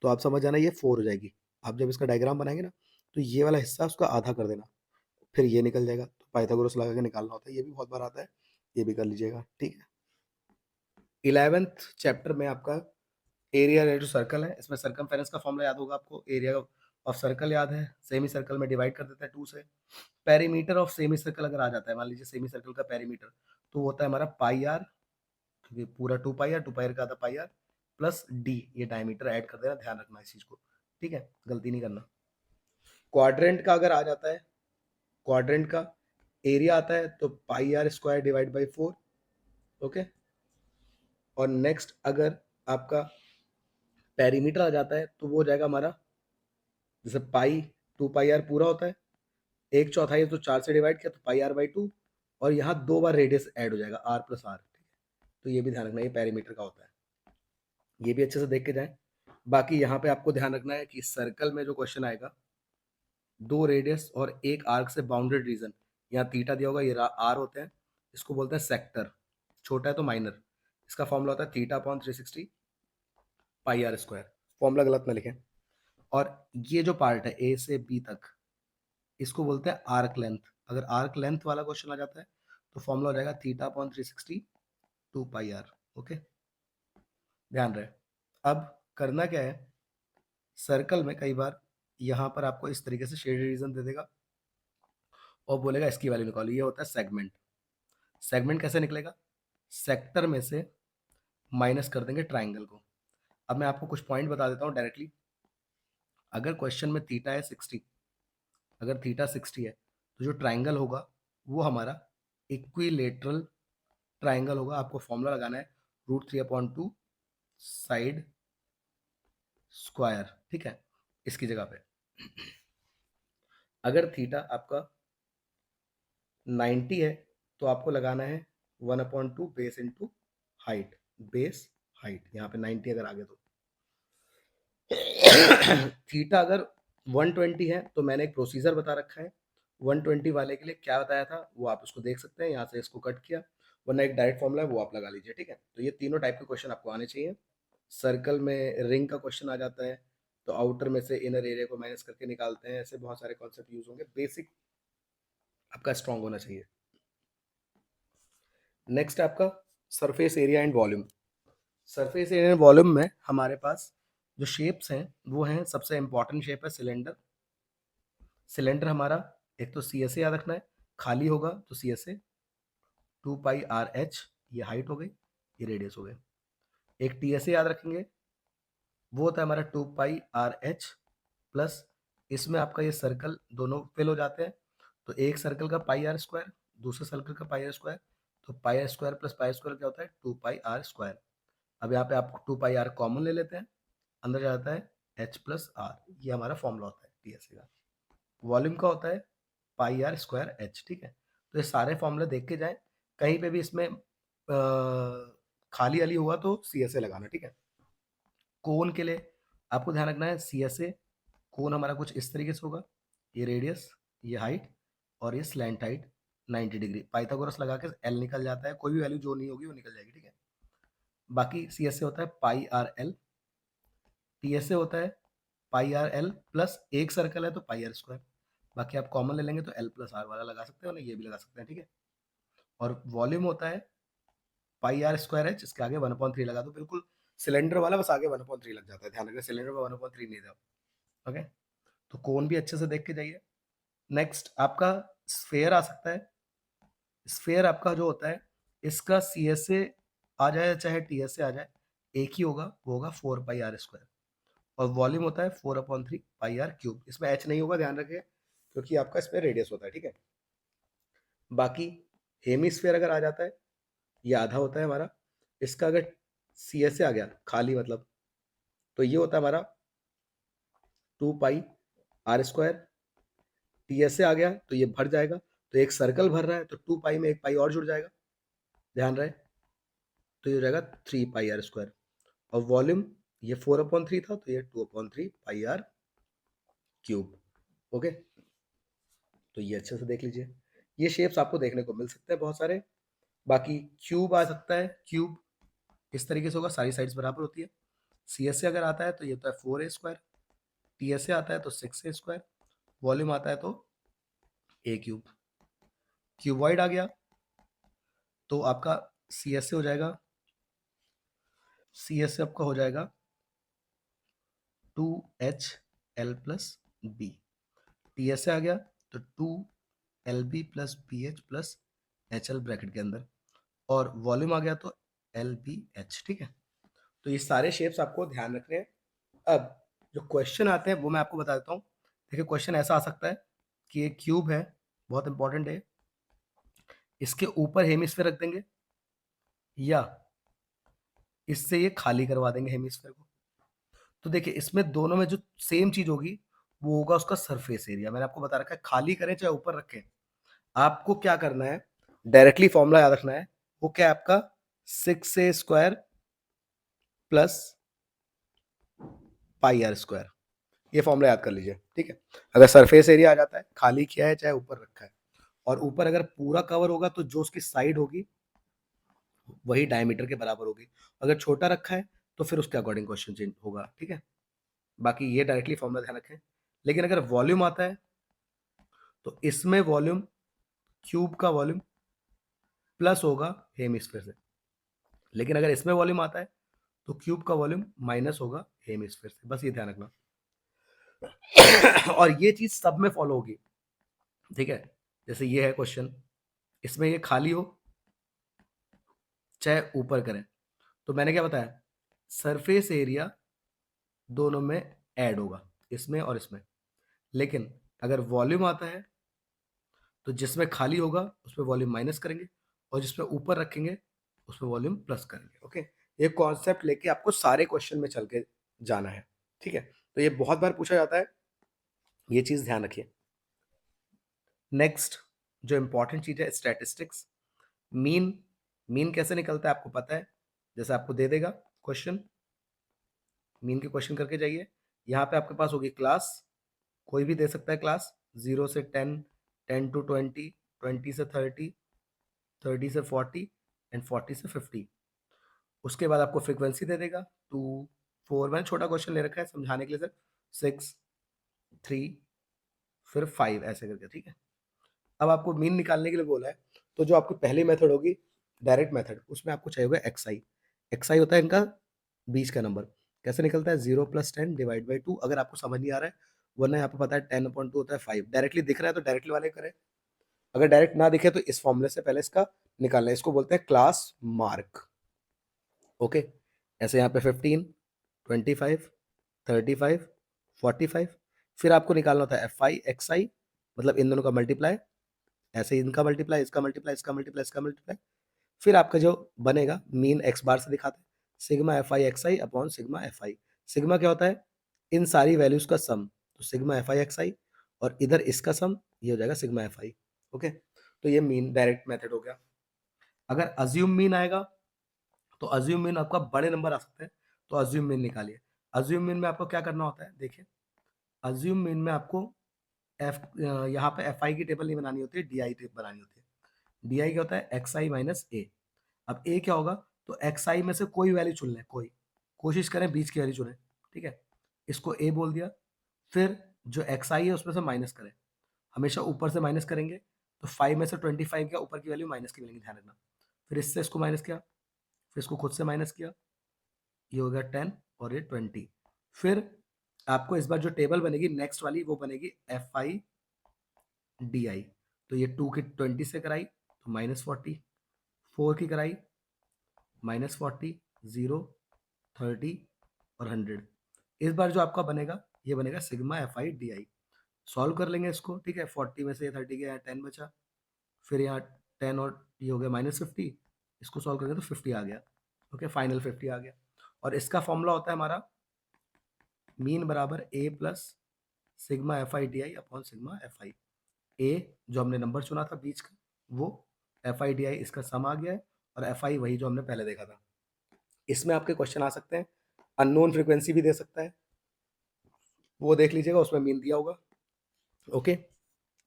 तो आप समझ जाना ये 4 हो जाएगी। आप जब इसका डायग्राम बनाएंगे ना, तो ये वाला हिस्सा उसका आधा कर देना, फिर ये निकल जाएगा। तो पाइथागोरस लगा के निकालना होता है, ये भी बहुत बार आता है, ये भी कर लीजिएगा। ठीक है, 11th चैप्टर में आपका एरिया रेट सर्कल है, इसमें सर्कमफेरेंस का फॉर्मूला याद होगा आपको, एरिया ऑफ सर्कल याद है, सेमी सर्कल में डिवाइड कर देता है 2 से। पेरीमीटर ऑफ सेमी सर्कल अगर आ जाता है, मान लीजिए सेमी सर्कल का पेरीमीटर, तो होता है हमारा पाई आर, क्योंकि पूरा 2 पाई आर, 2 पाई आर का आधा पाई आर प्लस डी, ये डायमीटर ऐड कर देना, ध्यान रखना इस चीज को। ठीक है, गलती नहीं करना। क्वाड्रेंट का अगर आ जाता है, क्वाड्रेंट का एरिया आता है तो pi r square divide by 4। Okay, और नेक्स्ट अगर आपका पेरीमीटर आ जाता है तो वो हो जाएगा हमारा, जैसे पाई 2 पाई आर पूरा होता है, एक चौथाई है तो 4 से डिवाइड किया तो पाई आर बाई 2, और यहाँ 2 बार रेडियस ऐड हो जाएगा आर प्लस आर। ठीक है, तो ये भी ध्यान रखना, ये पेरीमीटर का होता है, ये भी अच्छे से देख के जाएं। बाकी यहाँ पे आपको ध्यान रखना है कि सर्कल में जो क्वेश्चन आएगा, 2 रेडियस और एक आर्क से बाउंडेड रीजन, यहाँ थीटा दिया होगा, ये आर होते हैं, इसको बोलते हैं सेक्टर, छोटा है तो माइनर, इसका फॉर्मूला होता है theta upon 360 pi r square, formula गलत ना लिखें। और ये जो पार्ट है ए से बी तक, इसको बोलते हैं आर्क लेंथ। अगर आर्क लेंथ वाला क्वेश्चन आ जाता है तो फॉर्मूला हो जाएगा theta upon 360 2 pi r. Okay, ध्यान रहे। अब करना क्या है, सर्कल में कई बार यहाँ पर आपको इस तरीके से शेडेड रीजन दे देगा और बोलेगा इसकी वैल्यू निकालो, ये होता है सेगमेंट। सेगमेंट कैसे निकलेगा, सेक्टर में से माइनस कर देंगे ट्राइंगल को। अब मैं आपको कुछ पॉइंट बता देता हूँ डायरेक्टली। अगर क्वेश्चन में थीटा है 60, अगर थीटा 60 है तो जो ट्राइंगल होगा वो हमारा इक्विलेटरल ट्राइंगल होगा। आपको फॉर्मूला लगाना है √3/2 साइड स्क्वायर। ठीक है, इसकी जगह पे अगर थीटा आपका 90 है तो आपको लगाना है 1/2 base into height, base height, यहाँ पे 90 अगर आगे तो थीटा अगर 120 है तो मैंने एक प्रोसीजर बता रखा है 120 वाले के लिए, क्या बताया था वो आप उसको देख सकते हैं, यहाँ से इसको कट किया, वरना एक डायरेक्ट फॉर्मूला है वो आप लगा लीजिए। ठीक है, तो ये तीनों टाइप के क्वेश्चन आपको आने चाहिए। सर्कल में रिंग का क्वेश्चन आ जाता है तो आउटर में से इनर एरिया को माइनस करके निकालते हैं, ऐसे बहुत सारे कॉन्सेप्ट यूज होंगे, बेसिक आपका स्ट्रांग होना चाहिए। नेक्स्ट आपका surface area and volume. Surface area and volume में हमारे पास जो शेप्स हैं वो हैं, सबसे इंपॉर्टेंट शेप है सिलेंडर। सिलेंडर हमारा एक तो सी एस ए याद रखना है, खाली होगा तो C S A, 2πr h, ये हाइट हो गई, ये रेडियस हो गई। एक टी एस ए याद रखेंगे, वो होता है हमारा 2πr h प्लस, इसमें आपका ये सर्कल दोनों फिल हो जाते हैं, तो एक सर्कल का पाई आर स्क्वायर, दूसरे सर्कल का पाई आर स्क्वायर, तो pi r square plus pi square क्या होता है, 2πr²। अब यहाँ पे आप 2πr कॉमन ले लेते हैं, अंदर जाता है h+r, ये हमारा फॉर्मूला होता है टीएसए का। वॉल्यूम का होता है πr²h, ठीक है। तो ये सारे फॉर्मूले देख के जाएं, कहीं पे भी इसमें खाली वाली हुआ तो सी एस ए लगाना, ठीक है। कोन के लिए आपको ध्यान रखना है सी एस ए, कोन हमारा कुछ इस तरीके से होगा, ये रेडियस, ये हाइट, और ये स्लैंट हाइट 90 डिग्री। पाइथागोरस लगा के एल निकल जाता है, कोई भी वैल्यू जो नहीं होगी वो निकल जाएगी, ठीक है। बाकी सी एस ए होता है pi r l, T S A होता है पाई आर एल प्लस एक सर्कल है तो पाई आर स्क्वायर, बाकी आप कॉमन ले लेंगे तो एल प्लस आर वाला लगा सकते हो ना, ये भी लगा सकते हैं, ठीक है। और वॉल्यूम होता है πr²h, इसके आगे 1/3 लगा दो, बिल्कुल सिलेंडर वाला, बस आगे 1/3 लग जाता है, ध्यान रखना सिलेंडर में 1/3 नहीं था। ओके, तो कोन भी अच्छे से देख के जाइए। नेक्स्ट आपका स्फेयर आ सकता है। स्फेयर आपका जो होता है, इसका सी एस ए आ जाए चाहे टी एस ए आ जाए, एक ही होगा, वो होगा 4πr²। और वॉल्यूम होता है 4/3πr³। इसमें एच नहीं होगा, ध्यान रखिए, क्योंकि आपका इसमें रेडियस होता है, ठीक है। बाकी हेमिस्फेयर अगर आ जाता है, ये आधा होता है हमारा, इसका अगर सी एस ए आ गया खाली मतलब, तो ये होता है हमारा 2πr²। टी एस ए आ गया तो ये भर जाएगा, तो एक सर्कल भर रहा है तो 2π में एक पाई और जुड़ जाएगा, ध्यान रहे, तो ये हो जाएगा 3πr²। और वॉल्यूम ये 4/3 था तो ये 2/3πr³। ओके, तो ये अच्छे से देख लीजिए, ये शेप्स आपको देखने को मिल सकते हैं बहुत सारे। बाकी क्यूब आ सकता है, क्यूब इस तरीके से होगा, सारी साइड्स बराबर होती है। सी एस ए अगर आता है तो ये होता है 4a², टी एस ए आता है तो 6a², वॉल्यूम आता है तो a³। क्यूबॉइड आ गया तो आपका सी एस ए हो जाएगा, सी एस ए आपका हो जाएगा 2HL+B। टी एस ए आ गया तो 2LB+BH+HL ब्रैकेट के अंदर, और वॉल्यूम आ गया तो LBH, ठीक है। तो ये सारे शेप्स आपको ध्यान रखने हैं। अब जो क्वेश्चन आते हैं वो मैं आपको बता देता हूँ। देखिए, क्वेश्चन ऐसा आ सकता है कि ये क्यूब है, बहुत इंपॉर्टेंट है, इसके ऊपर हेमिस्फीयर रख देंगे, या इससे ये खाली करवा देंगे हेमिस्फीयर को। तो देखिए, इसमें दोनों में जो सेम चीज होगी वो होगा उसका सरफेस एरिया। मैंने आपको बता रखा है, खाली करें चाहे ऊपर रखें, आपको क्या करना है, डायरेक्टली फॉर्मूला याद रखना है। वो क्या है आपका, 6a² प्लस πr²। ये फॉर्मूला याद कर लीजिए, ठीक है। अगर सरफेस एरिया आ जाता है, खाली किया है चाहे ऊपर रखा है, और ऊपर अगर पूरा कवर होगा तो जो उसकी साइड होगी वही डायमीटर के बराबर होगी। अगर छोटा रखा है तो फिर उसके अकॉर्डिंग क्वेश्चन चेंज होगा, ठीक है। बाकी ये डायरेक्टली फॉर्मूला ध्यान रखें। लेकिन अगर वॉल्यूम आता है तो इसमें वॉल्यूम, क्यूब का वॉल्यूम प्लस होगा हेमिस्फीयर से, लेकिन अगर इसमें वॉल्यूम आता है तो क्यूब का वॉल्यूम माइनस होगा हेमिस्फीयर से, बस ये ध्यान रखना। और ये चीज सब में फॉलो होगी, ठीक है। जैसे ये है क्वेश्चन, इसमें ये खाली हो चाहे ऊपर करें, तो मैंने क्या बताया, सरफेस एरिया दोनों में ऐड होगा, इसमें और इसमें। लेकिन अगर वॉल्यूम आता है तो जिसमें खाली होगा उसमें वॉल्यूम माइनस करेंगे, और जिसमें ऊपर रखेंगे उसमें वॉल्यूम प्लस करेंगे। ओके, ये कॉन्सेप्ट लेके आपको सारे क्वेश्चन में चल के जाना है, ठीक है। तो ये बहुत बार पूछा जाता है, ये चीज ध्यान रखिए। नेक्स्ट जो इंपॉर्टेंट चीज है, स्टैटिस्टिक्स। मीन, मीन कैसे निकलता है आपको पता है, जैसे आपको दे देगा क्वेश्चन, मीन के क्वेश्चन करके जाइए। यहाँ पे आपके पास होगी क्लास, कोई भी दे सकता है क्लास, 0 से 10, 10 to 20, 20 से 30, 30 से 40 एंड 40 से 50। उसके बाद आपको फ्रीक्वेंसी दे देगा 2, 4, मैंने छोटा क्वेश्चन ले रखा है समझाने के लिए सर, 6, 3, फिर 5 ऐसे करके, ठीक है। अब आपको मीन निकालने के लिए बोला है, तो जो आपकी पहली मेथड होगी डायरेक्ट मेथड, उसमें आपको चाहिए होगा एक्स आई। एक्स आई होता है इनका बीच का नंबर, कैसे निकलता है 0 + 10 डिवाइड बाय 2, अगर आपको समझ नहीं आ रहा है, वरना यहाँ पे पता है 10/2 होता है 5, डायरेक्टली दिख रहा है तो डायरेक्टली वाले करें, अगर डायरेक्ट ना दिखे तो इस फॉर्मूले से पहले इसका निकालना है, इसको बोलते हैं क्लास मार्क। ओके, ऐसे यहाँ पे 15, 25, 35, 45, फिर आपको निकालना होता है एफ आई एक्स आई, मतलब इन दोनों का मल्टीप्लाई, ऐसे इनका मल्टीप्लाई, इसका मल्टीप्लाई, इसका मल्टीप्लाई, इसका मल्टीप्लाई, फिर आपका जो बनेगा मीन एक्स बार से दिखाते हैं, सिग्मा एफ आई एक्स आई अपॉन सिग्मा एफ आई। सिग्मा क्या होता है, इन सारी वैल्यूज का सम, तो सिग्मा एफ आई एक्स आई, और इधर इसका सम, ये हो जाएगा सिग्मा एफ आई। ओके, तो ये मीन डायरेक्ट मेथड हो गया। अगर अज्यूम मीन आएगा तो अज्यूम मीन आपका बड़े नंबर आ सकते हैं, तो अज्यूम मीन निकालिए। अज्यूम मीन में आपको क्या करना होता है, देखिए अज्यूम मीन में आपको यहाँ पे एफ आई की टेबल नहीं बनानी होती है, डी आई टेबल बनानी होती है। डी आई क्या होता है, एक्स आई माइनस ए। अब ए क्या होगा, तो एक्स आई में से कोई वैल्यू चुन लें, कोई, कोशिश करें बीच की वैल्यू चुनें, ठीक है, इसको ए बोल दिया। फिर जो एक्स आई है उसमें से माइनस करें, हमेशा ऊपर से माइनस करेंगे, तो 5 में से 25 का ऊपर की वैल्यू माइनस की मिलेंगी, ध्यान रखना। फिर इससे इसको माइनस किया, फिर इसको खुद से माइनस किया, ये हो गया 10 और ये 20। फिर आपको इस बार जो टेबल बनेगी नेक्स्ट वाली, वो बनेगी एफ आई डी आई। तो ये 2 की 20 से कराई तो -40, 4 की कराई -40, 0, 30 और 100। इस बार जो आपका बनेगा, ये बनेगा sigma f i d I. Solve कर लेंगे इसको, ठीक है, 40 में से 30 गया, 10 बचा, फिर यहाँ 10 और ये हो गया -50, इसको सॉल्व करेंगे तो 50 आ गया। ओके, फाइनल 50 आ गया। और इसका फॉर्मूला होता है हमारा मीन बराबर a plus sigma f i d i upon sigma f i. A जो हमने नंबर चुना था बीच का, वो एफ आई डी आई इसका सम आ गया है, और एफ आई वही जो हमने पहले देखा था। इसमें आपके क्वेश्चन आ सकते हैं, अननोन फ्रीक्वेंसी भी दे सकता है, वो देख लीजिएगा, उसमें मीन दिया होगा। Okay,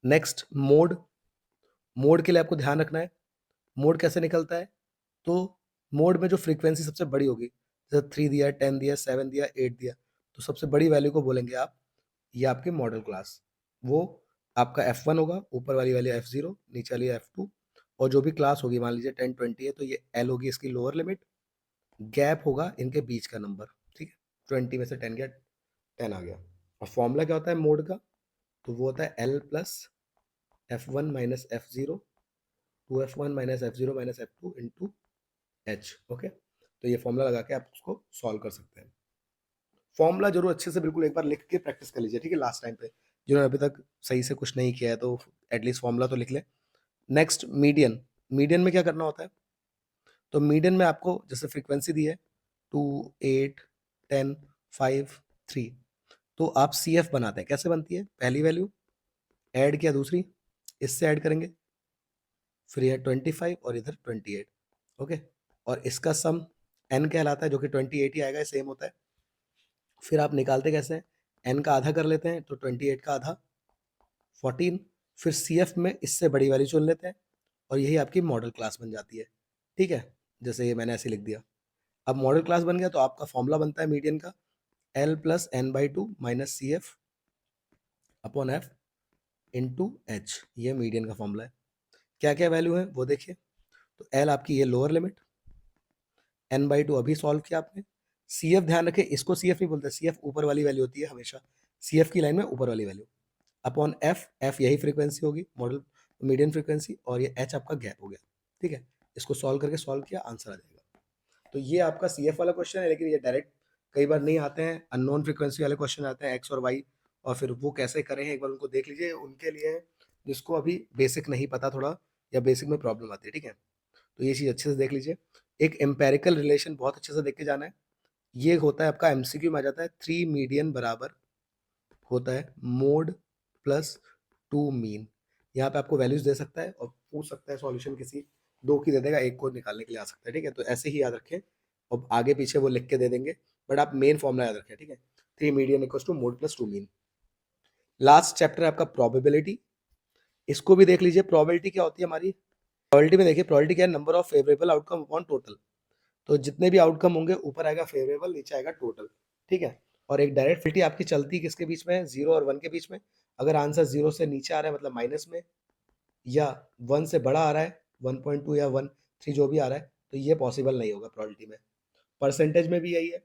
next mode. मोड के लिए आपको ध्यान रखना है, मोड कैसे निकलता है, तो मोड में जो फ्रीक्वेंसी सबसे बड़ी होगी, जैसे 3 दिया, 10 दिया, 7 दिया, 8 दिया, तो सबसे बड़ी वैल्यू को बोलेंगे आप, ये आपके मॉडल क्लास, वो आपका F1 होगा, ऊपर वाली वैल्यू F0, नीचे वाली F2, और जो भी क्लास होगी, मान लीजिए 10, 20 है, तो ये L होगी इसकी लोअर लिमिट, गैप होगा इनके बीच का नंबर, ठीक है, 20 में से 10 गया, 10 आ गया। और फॉर्मूला क्या होता है मोड का, तो वो होता है L plus F1 minus F0, 2F1 minus F0 minus F2 into H। Okay, तो ये फॉर्मूला लगा के आप उसको सॉल्व कर सकते हैं। फॉर्मूला जरूर अच्छे से बिल्कुल एक बार लिख के प्रैक्टिस कर लीजिए, ठीक है, लास्ट टाइम पे जिन्होंने अभी तक सही से कुछ नहीं किया है तो एटलीस्ट फॉर्मूला तो लिख ले। Next median. मीडियन में क्या करना होता है, तो मीडियन में आपको जैसे फ्रीक्वेंसी दी है 2, 8, 10, 5, 3, तो आप सी एफ बनाते हैं, कैसे बनती है, पहली वैल्यू ऐड किया, दूसरी इससे ऐड करेंगे, फिर यह 25 और इधर 28। ओके, और इसका सम n कहलाता है, जो कि 28 ही आएगा, सेम होता है। फिर आप निकालते कैसे हैं, n का आधा कर लेते हैं, तो 28 का आधा 14, फिर सी एफ में इससे बड़ी वैल्यू चुन लेते हैं, और यही आपकी मॉडल क्लास बन जाती है, ठीक है, जैसे ये मैंने ऐसे लिख दिया। अब मॉडल क्लास बन गया, तो आपका फॉर्मूला बनता है मीडियन का L plus n/2 minus C F upon F into H, ये मीडियन का फॉर्मूला है। क्या क्या वैल्यू है वो देखिए, तो L आपकी ये लोअर लिमिट, n/2 अभी सॉल्व किया आपने, सी एफ ध्यान रखें, इसको सी एफ नहीं बोलते, सी एफ ऊपर वाली वैल्यू होती है हमेशा, सी एफ की लाइन में ऊपर वाली वैल्यू, अपॉन एफ, एफ यही फ्रीक्वेंसी होगी मॉडल मीडियन फ्रीक्वेंसी, और ये एच आपका गैप हो गया, ठीक है, इसको सॉल्व करके सॉल्व किया, आंसर आ जाएगा। तो ये आपका सी एफ वाला क्वेश्चन है, लेकिन ये डायरेक्ट कई बार नहीं आते हैं, अननोन फ्रीक्वेंसी वाले क्वेश्चन आते हैं एक्स और वाई, और फिर वो कैसे करें एक बार उनको देख लीजिए, उनके लिए है जिसको अभी बेसिक नहीं पता थोड़ा, या बेसिक में प्रॉब्लम आती है, ठीक है, तो ये चीज़ अच्छे से देख लीजिए। एक एम्पेरिकल रिलेशन बहुत अच्छे से देख के जाना है, ये होता है आपका एमसीक्यू में आ जाता है, 3 मीडियन बराबर होता है मोड प्लस 2 मीन। यहाँ पे आपको वैल्यूज दे सकता है और पूछ सकता है, सॉल्यूशन किसी दो की दे देगा, एक को निकालने के लिए आ सकता है, ठीक है, तो ऐसे ही याद रखें, और आगे पीछे वो लिख के दे देंगे, बट आप मेन फॉर्मूला याद रखें, ठीक है, 3 median equal to mode plus 2 mean. Last chapter है आपका प्रोबेबिलिटी, इसको भी देख लीजिए। प्रोबेबिलिटी क्या होती है हमारी, प्रोबेबिलिटी में देखिए, प्रोबेबिलिटी क्या है, number of favourable outcome upon total, तो जितने भी आउटकम होंगे ऊपर आएगा फेवरेबल, नीचे आएगा टोटल, ठीक है, और एक डायरेक्ट फिल्टी आपकी चलती किसके बीच में है, 0 और 1 के बीच में। अगर आंसर 0 से नीचे आ रहा है मतलब माइनस में, या 1 से बड़ा आ रहा है 1.2 या 1.3 जो भी आ रहा है, तो ये पॉसिबल नहीं होगा प्रोबेबिलिटी में। परसेंटेज में भी यही है,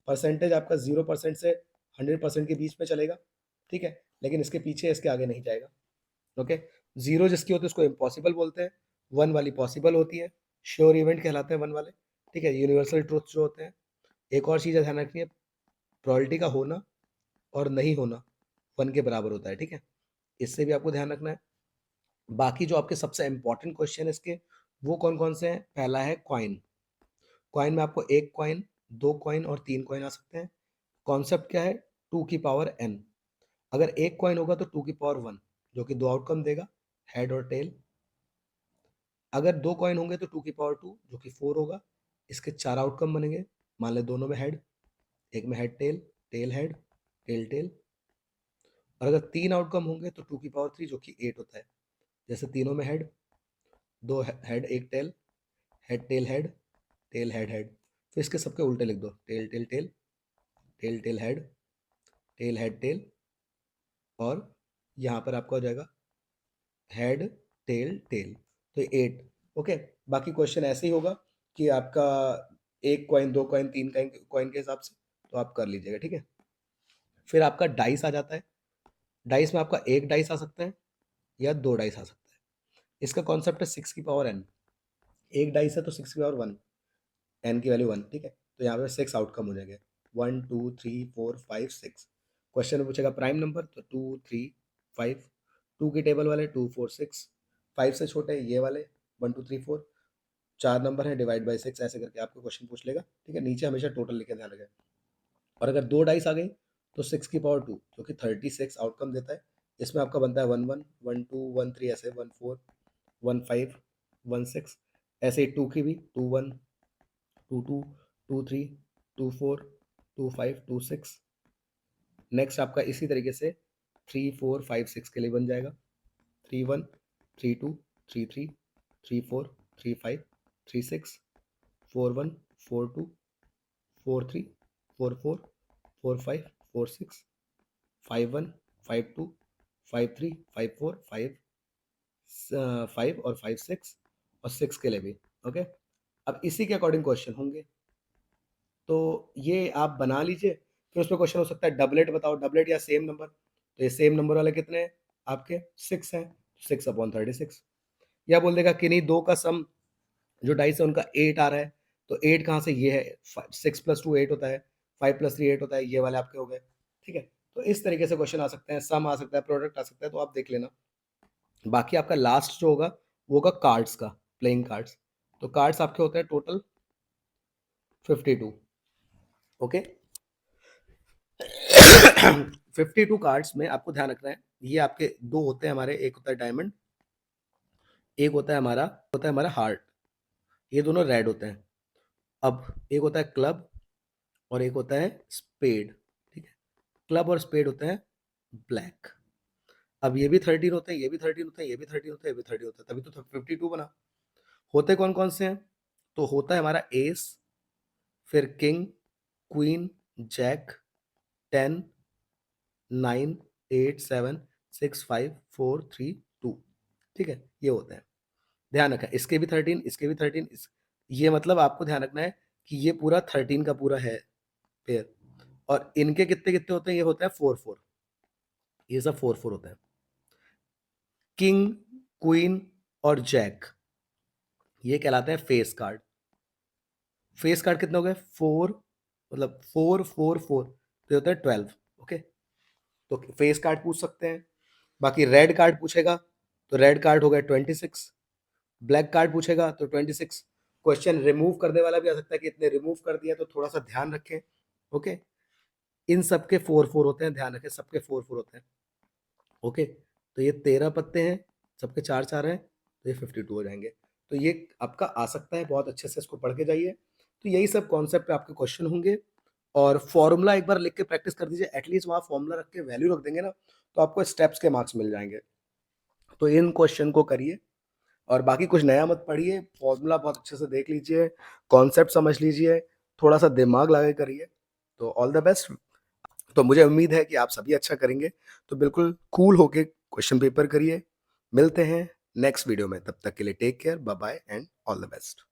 परसेंटेज आपका 0% से 100% के बीच में चलेगा, ठीक है, लेकिन इसके पीछे इसके आगे नहीं जाएगा। ओके, 0 जिसकी होती है उसको इम्पॉसिबल बोलते हैं, 1 वाली पॉसिबल होती है, श्योर इवेंट कहलाते हैं 1 वाले, ठीक है, यूनिवर्सल ट्रुथ जो होते हैं। एक और चीज़ ध्यान रखनी है, प्रोबेबिलिटी का होना और नहीं होना 1 के बराबर होता है, ठीक है, इससे भी आपको ध्यान रखना है। बाकी जो आपके सबसे इंपॉर्टेंट क्वेश्चन है इसके, वो कौन कौन से हैं? पहला है कॉइन। कॉइन में आपको 1 कॉइन, 2 कॉइन और 3 कॉइन आ सकते हैं। कॉन्सेप्ट क्या है? 2 की पावर n। अगर 1 कॉइन होगा तो 2 की पावर 1, जो कि 2 आउटकम देगा, हेड और टेल। अगर 2 कॉइन होंगे तो 2 की पावर 2, जो कि 4 होगा। इसके 4 आउटकम बनेंगे, मान ले दोनों में हेड, एक में head tail, tail head, tail tail. और अगर 3 आउटकम होंगे तो 2 की पावर 3, जो कि 8 होता है। जैसे तीनों में हेड, 2 हेड, एक tail, head tail head, tail head head. फिर इसके सबके उल्टे लिख दो, tail tail tail, tail tail head, tail head tail, और यहाँ पर आपका हो जाएगा हेड टेल टेल, तो 8। ओके, बाकी क्वेश्चन ऐसे ही होगा कि आपका 1 कॉइन, 2 कॉइन, 3 कॉइन के हिसाब से, तो आप कर लीजिएगा, ठीक है। फिर आपका डाइस आ जाता है। डाइस में आपका 1 डाइस आ सकता है या 2 डाइस आ सकता है। इसका कॉन्सेप्ट है 6 की पावर n। 1 डाइस है तो 6 की पावर 1, n की वैल्यू 1, ठीक है, तो यहाँ पे 6 आउटकम हो जाएंगे, 1 2 3 4 5 6। क्वेश्चन में पूछेगा प्राइम नंबर, तो 2 3 5, 2 की टेबल वाले 2 4 6, 5 से छोटे ये वाले 1 2 3 4, 4 नंबर है, डिवाइड बाई 6, ऐसे करके आपको क्वेश्चन पूछ लेगा, ठीक है। नीचे हमेशा टोटल लिखे, ध्यान रखें। और अगर 2 डाइस आ गई तो 6 की पावर 2, जो कि 36 आउटकम देता है। इसमें आपका बनता है 1 1 1 2 1 3, ऐसे 1 4 1 5 1 6, ऐसे ही 2 की भी 2 1 2 2 2 3 2 4 2 5 2 6। नेक्स्ट आपका इसी तरीके से 3 4 5 6 के लिए बन जाएगा, 3 1 3 2 3 3 3 4 3 5 3 6 4 1 4 2 4 3 4 4 4 5 4 6 5 1 5 2 5 3 5 4 5 5 और 5 6, और 6 के लिए भी। ओके, अब इसी के अकॉर्डिंग क्वेश्चन होंगे, तो ये आप बना लीजिए। फिर उसमें क्वेश्चन हो सकता है डबलेट बताओ, डबलेट या सेम नंबर। तो ये सेम नंबर वाले कितने हैं आपके? 6 हैं, 6/36। या बोल देगा कि नहीं, 2 का सम जो डाइस है उनका 8 आ रहा है, तो 8 कहाँ से? ये है 6 + 2 8 होता है, 5 + 3 8 होता है, ये वाले आपके हो गए, ठीक है। तो इस तरीके से क्वेश्चन आ सकते हैं, सम आ सकता है, प्रोडक्ट आ सकता है, तो आप देख लेना। बाकी आपका लास्ट जो होगा वो होगा कार्ड्स का, प्लेइंग कार्ड्स। तो कार्ड्स आपके होते हैं टोटल 52। ओके, 52 कार्ड्स में आपको ध्यान रखना है, ये आपके 2 होते हैं हमारे, एक होता है डायमंड, एक होता है हमारा हार्ट। ये दोनों रेड होते हैं। अब एक होता है क्लब और एक होता है स्पेड, ठीक है। क्लब और स्पेड होते हैं ब्लैक। अब ये भी 13 होते हैं, ये भी 13 होते हैं, ये भी 13 होते हैं, ये भी 13 होते हैं, तभी तो 52 बना। होते कौन कौन से हैं? तो होता है हमारा एस, फिर किंग, क्वीन, जैक, 10 9 8 7 6 5 4 3 2, ठीक है, ये होते हैं। ध्यान रखें, इसके भी 13, इसके भी 13, ये मतलब आपको ध्यान रखना है कि ये पूरा 13 का पूरा है पेयर, और इनके कितने कितने होते हैं? ये होता है 4 4, ये सब 4 4 होता है। किंग, क्वीन और जैक ये कहलाते हैं फेस कार्ड। फेस कार्ड कितने हो गए? 4, मतलब 4 4 4, तो होता है 12। ओके, तो फेस कार्ड पूछ सकते हैं। बाकी रेड कार्ड पूछेगा तो रेड कार्ड हो गए 26। ब्लैक कार्ड पूछेगा तो 26। क्वेश्चन रिमूव करने वाला भी आ सकता है कि इतने रिमूव कर दिया, तो थोड़ा सा ध्यान रखें। ओके, इन सबके 4 4 होते हैं, ध्यान रखें, सबके 4 4 होते हैं। ओके, तो ये 13 पत्ते हैं, सबके 4 4 हैं, तो ये 52 हो जाएंगे। तो ये आपका आ सकता है, बहुत अच्छे से इसको पढ़ के जाइए। तो यही सब कॉन्सेप्ट पे आपके क्वेश्चन होंगे, और फॉर्मूला एक बार लिख के प्रैक्टिस कर दीजिए। एटलीस्ट वहाँ फॉर्मूला रख के वैल्यू रख देंगे ना, तो आपको स्टेप्स के मार्क्स मिल जाएंगे। तो इन क्वेश्चन को करिए, और बाकी कुछ नया मत पढ़िए, फॉर्मूला बहुत अच्छे से देख लीजिए, कॉन्सेप्ट समझ लीजिए, थोड़ा सा दिमाग लगा के करिए। तो ऑल द बेस्ट। तो मुझे उम्मीद है कि आप सभी अच्छा करेंगे, तो बिल्कुल कूल होके क्वेश्चन पेपर करिए। मिलते हैं नेक्स्ट वीडियो में, तब तक के लिए take care, bye bye and all the best.